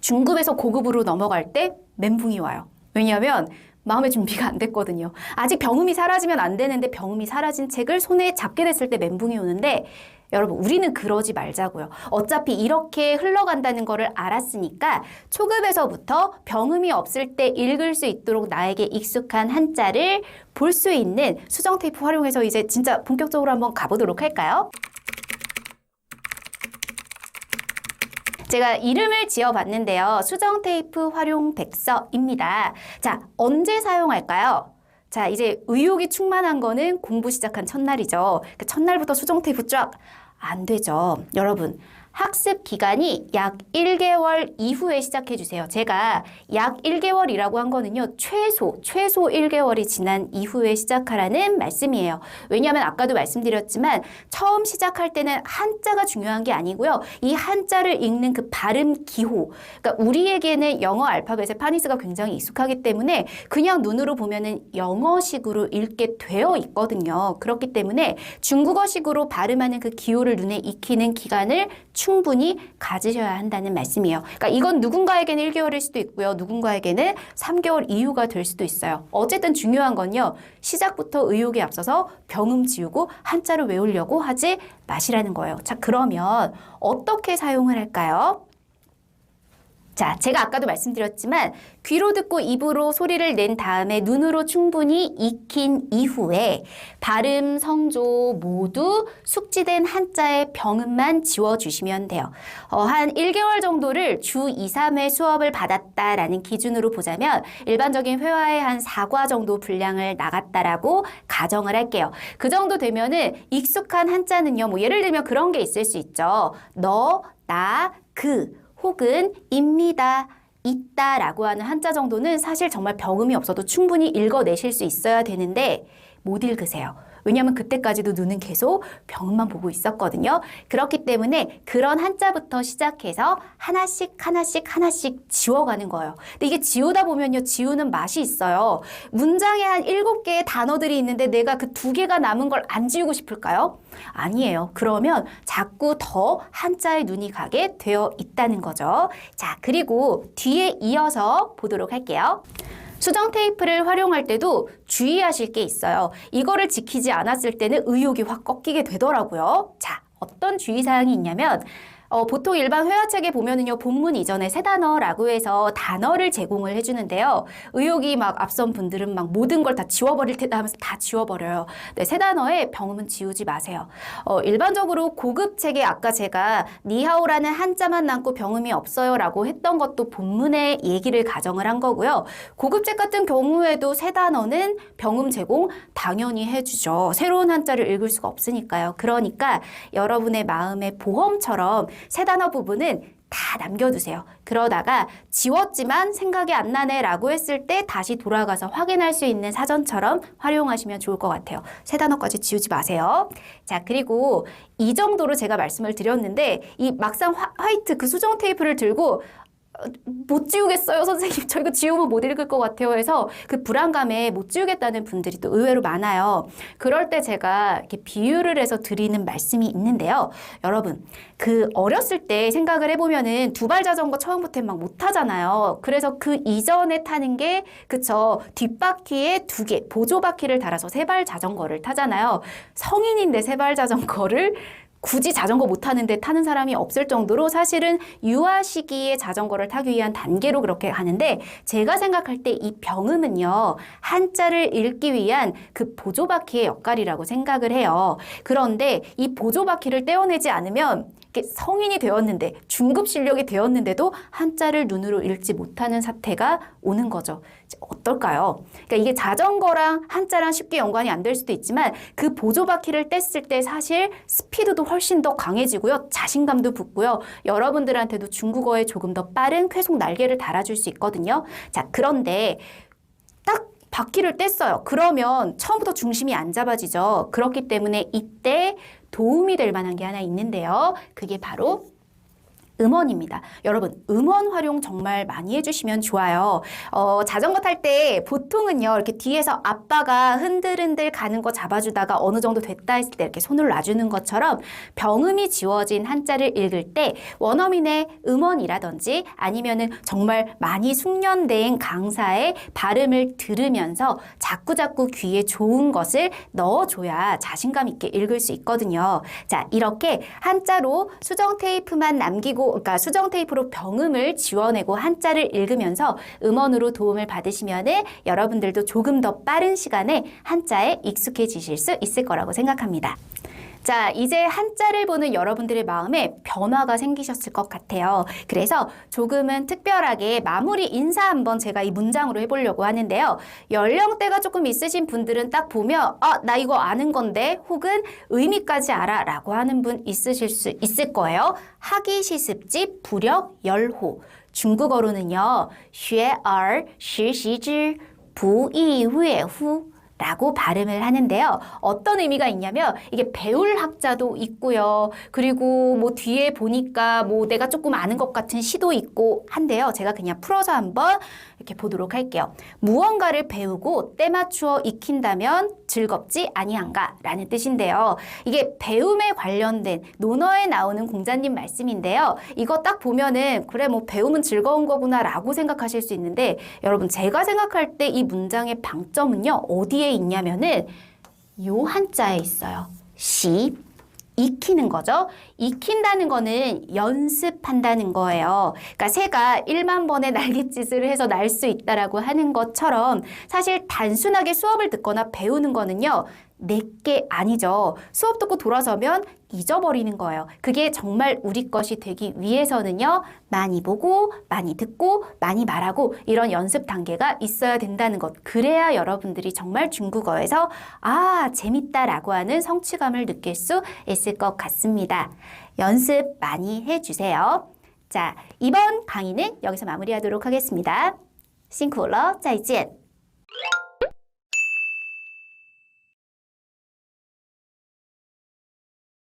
중급에서 고급으로 넘어갈 때 멘붕이 와요. 왜냐하면 마음의 준비가 안 됐거든요. 아직 병음이 사라지면 안 되는데 병음이 사라진 책을 손에 잡게 됐을 때 멘붕이 오는데 여러분, 우리는 그러지 말자고요. 어차피 이렇게 흘러간다는 거를 알았으니까 초급에서부터 병음이 없을 때 읽을 수 있도록 나에게 익숙한 한자를 볼 수 있는 수정 테이프 활용해서 이제 진짜 본격적으로 한번 가보도록 할까요? 제가 이름을 지어봤는데요. 수정 테이프 활용 백서입니다. 자, 언제 사용할까요? 자, 이제 의욕이 충만한 거는 공부 시작한 첫날이죠. 그 첫날부터 수정 테이프 쫙 안 되죠. 여러분, 학습 기간이 약 1개월 이후에 시작해 주세요. 제가 약 1개월이라고 한 거는요. 최소 1개월이 지난 이후에 시작하라는 말씀이에요. 왜냐하면 아까도 말씀드렸지만 처음 시작할 때는 한자가 중요한 게 아니고요. 이 한자를 읽는 그 발음 기호. 그러니까 우리에게는 영어 알파벳의 파니스가 굉장히 익숙하기 때문에 그냥 눈으로 보면은 영어식으로 읽게 되어 있거든요. 그렇기 때문에 중국어식으로 발음하는 그 기호를 눈에 익히는 기간을 충분히 가지셔야 한다는 말씀이에요. 그러니까 이건 누군가에게는 1개월일 수도 있고요. 누군가에게는 3개월 이후가 될 수도 있어요. 어쨌든 중요한 건요. 시작부터 의욕에 앞서서 병음 지우고 한자를 외우려고 하지 마시라는 거예요. 자, 그러면 어떻게 사용을 할까요? 자, 제가 아까도 말씀드렸지만 귀로 듣고 입으로 소리를 낸 다음에 눈으로 충분히 익힌 이후에 발음, 성조 모두 숙지된 한자의 병음만 지워주시면 돼요. 한 1개월 정도를 주 2, 3회 수업을 받았다라는 기준으로 보자면 일반적인 회화의 한 4과 정도 분량을 나갔다라고 가정을 할게요. 그 정도 되면은 익숙한 한자는요. 뭐 예를 들면 그런 게 있을 수 있죠. 너, 나, 그 혹은 입니다, 있다라고 하는 한자 정도는 사실 정말 병음이 없어도 충분히 읽어내실 수 있어야 되는데 못 읽으세요. 왜냐하면 그때까지도 눈은 계속 병음만 보고 있었거든요. 그렇기 때문에 그런 한자부터 시작해서 하나씩 지워가는 거예요. 근데 이게 지우다 보면요. 지우는 맛이 있어요. 문장에 한 7개의 단어들이 있는데 내가 그 2개가 남은 걸 안 지우고 싶을까요? 아니에요. 그러면 자꾸 더 한자에 눈이 가게 되어 있다는 거죠. 자, 그리고 뒤에 이어서 보도록 할게요. 수정 테이프를 활용할 때도 주의하실 게 있어요. 이거를 지키지 않았을 때는 의욕이 확 꺾이게 되더라고요. 자, 어떤 주의사항이 있냐면 보통 일반 회화책에 보면은요, 본문 이전에 새 단어라고 해서 단어를 제공을 해주는데요. 의욕이 막 앞선 분들은 막 모든 걸 다 지워버릴 테다 하면서 다 지워버려요. 네, 새 단어에 병음은 지우지 마세요. 일반적으로 고급 책에 아까 제가 니하오라는 한자만 남고 병음이 없어요 라고 했던 것도 본문의 얘기를 가정을 한 거고요. 고급 책 같은 경우에도 새 단어는 병음 제공 당연히 해주죠. 새로운 한자를 읽을 수가 없으니까요. 그러니까 여러분의 마음의 보험처럼 새 단어 부분은 다 남겨두세요. 그러다가 지웠지만 생각이 안 나네 라고 했을 때 다시 돌아가서 확인할 수 있는 사전처럼 활용하시면 좋을 것 같아요. 새 단어까지 지우지 마세요. 자, 그리고 이 정도로 제가 말씀을 드렸는데 이 막상 화이트 그 수정 테이프를 들고 못 지우겠어요, 선생님. 저 이거 지우면 못 읽을 것 같아요. 해서 그 불안감에 못 지우겠다는 분들이 또 의외로 많아요. 그럴 때 제가 이렇게 비유를 해서 드리는 말씀이 있는데요. 여러분, 그 어렸을 때 생각을 해보면은 두발 자전거 처음부터 막 못 타잖아요. 그래서 그 이전에 타는 게, 그쵸, 뒷바퀴에 2개, 보조바퀴를 달아서 3발 자전거를 타잖아요. 성인인데 3발 자전거를 굳이 자전거 못 타는데 타는 사람이 없을 정도로 사실은 유아 시기에 자전거를 타기 위한 단계로 그렇게 가는데, 제가 생각할 때 이 병음은요, 한자를 읽기 위한 그 보조바퀴의 역할이라고 생각을 해요. 그런데 이 보조바퀴를 떼어내지 않으면 성인이 되었는데, 중급 실력이 되었는데도 한자를 눈으로 읽지 못하는 사태가 오는 거죠. 어떨까요? 그러니까 이게 자전거랑 한자랑 쉽게 연관이 안 될 수도 있지만 그 보조바퀴를 뗐을 때 사실 스피드도 훨씬 더 강해지고요. 자신감도 붙고요. 여러분들한테도 중국어에 조금 더 빠른 쾌속 날개를 달아줄 수 있거든요. 자, 그런데 딱 바퀴를 뗐어요. 그러면 처음부터 중심이 안 잡아지죠. 그렇기 때문에 이때 도움이 될 만한 게 하나 있는데요. 그게 바로 음원입니다. 여러분, 음원 활용 정말 많이 해주시면 좋아요. 자전거 탈 때 보통은요, 이렇게 뒤에서 아빠가 흔들흔들 가는 거 잡아주다가 어느 정도 됐다 했을 때 이렇게 손을 놔주는 것처럼 병음이 지워진 한자를 읽을 때 원어민의 음원이라든지 아니면은 정말 많이 숙련된 강사의 발음을 들으면서 자꾸자꾸 귀에 좋은 것을 넣어줘야 자신감 있게 읽을 수 있거든요. 자, 이렇게 한자로 수정 테이프만 남기고, 그러니까 수정 테이프로 병음을 지워내고 한자를 읽으면서 음원으로 도움을 받으시면은 여러분들도 조금 더 빠른 시간에 한자에 익숙해지실 수 있을 거라고 생각합니다. 자, 이제 한자를 보는 여러분들의 마음에 변화가 생기셨을 것 같아요. 그래서 조금은 특별하게 마무리 인사 한번 제가 이 문장으로 해보려고 하는데요. 연령대가 조금 있으신 분들은 딱 보면 나 이거 아는 건데, 혹은 의미까지 알아 라고 하는 분 있으실 수 있을 거예요. 학위시습지 부력 열호. 중국어로는요, 学而时习之不亦乐乎라고 발음을 하는데요. 어떤 의미가 있냐면 이게 배울 학자도 있고요. 그리고 뭐 뒤에 보니까 뭐 내가 조금 아는 것 같은 시도 있고 한데요. 제가 그냥 풀어서 한번 이렇게 보도록 할게요. 무언가를 배우고 때 맞추어 익힌다면 즐겁지 아니한가 라는 뜻인데요. 이게 배움에 관련된 논어에 나오는 공자님 말씀인데요. 이거 딱 보면은 그래 뭐 배움은 즐거운 거구나 라고 생각하실 수 있는데, 여러분 제가 생각할 때 이 문장의 방점은요, 어디에 있냐면은 요 한자에 있어요. 시, 익히는 거죠. 익힌다는 거는 연습한다는 거예요. 그러니까 새가 1만 번의 날갯짓을 해서 날 수 있다라고 하는 것처럼 사실 단순하게 수업을 듣거나 배우는 거는요, 내게 아니죠. 수업 듣고 돌아서면 잊어버리는 거예요. 그게 정말 우리 것이 되기 위해서는요, 많이 보고 많이 듣고 많이 말하고 이런 연습 단계가 있어야 된다는 것. 그래야 여러분들이 정말 중국어에서 재밌다라고 하는 성취감을 느낄 수 있을 것 같습니다. 연습 많이 해주세요. 자, 이번 강의는 여기서 마무리하도록 하겠습니다. 辛苦了，再见。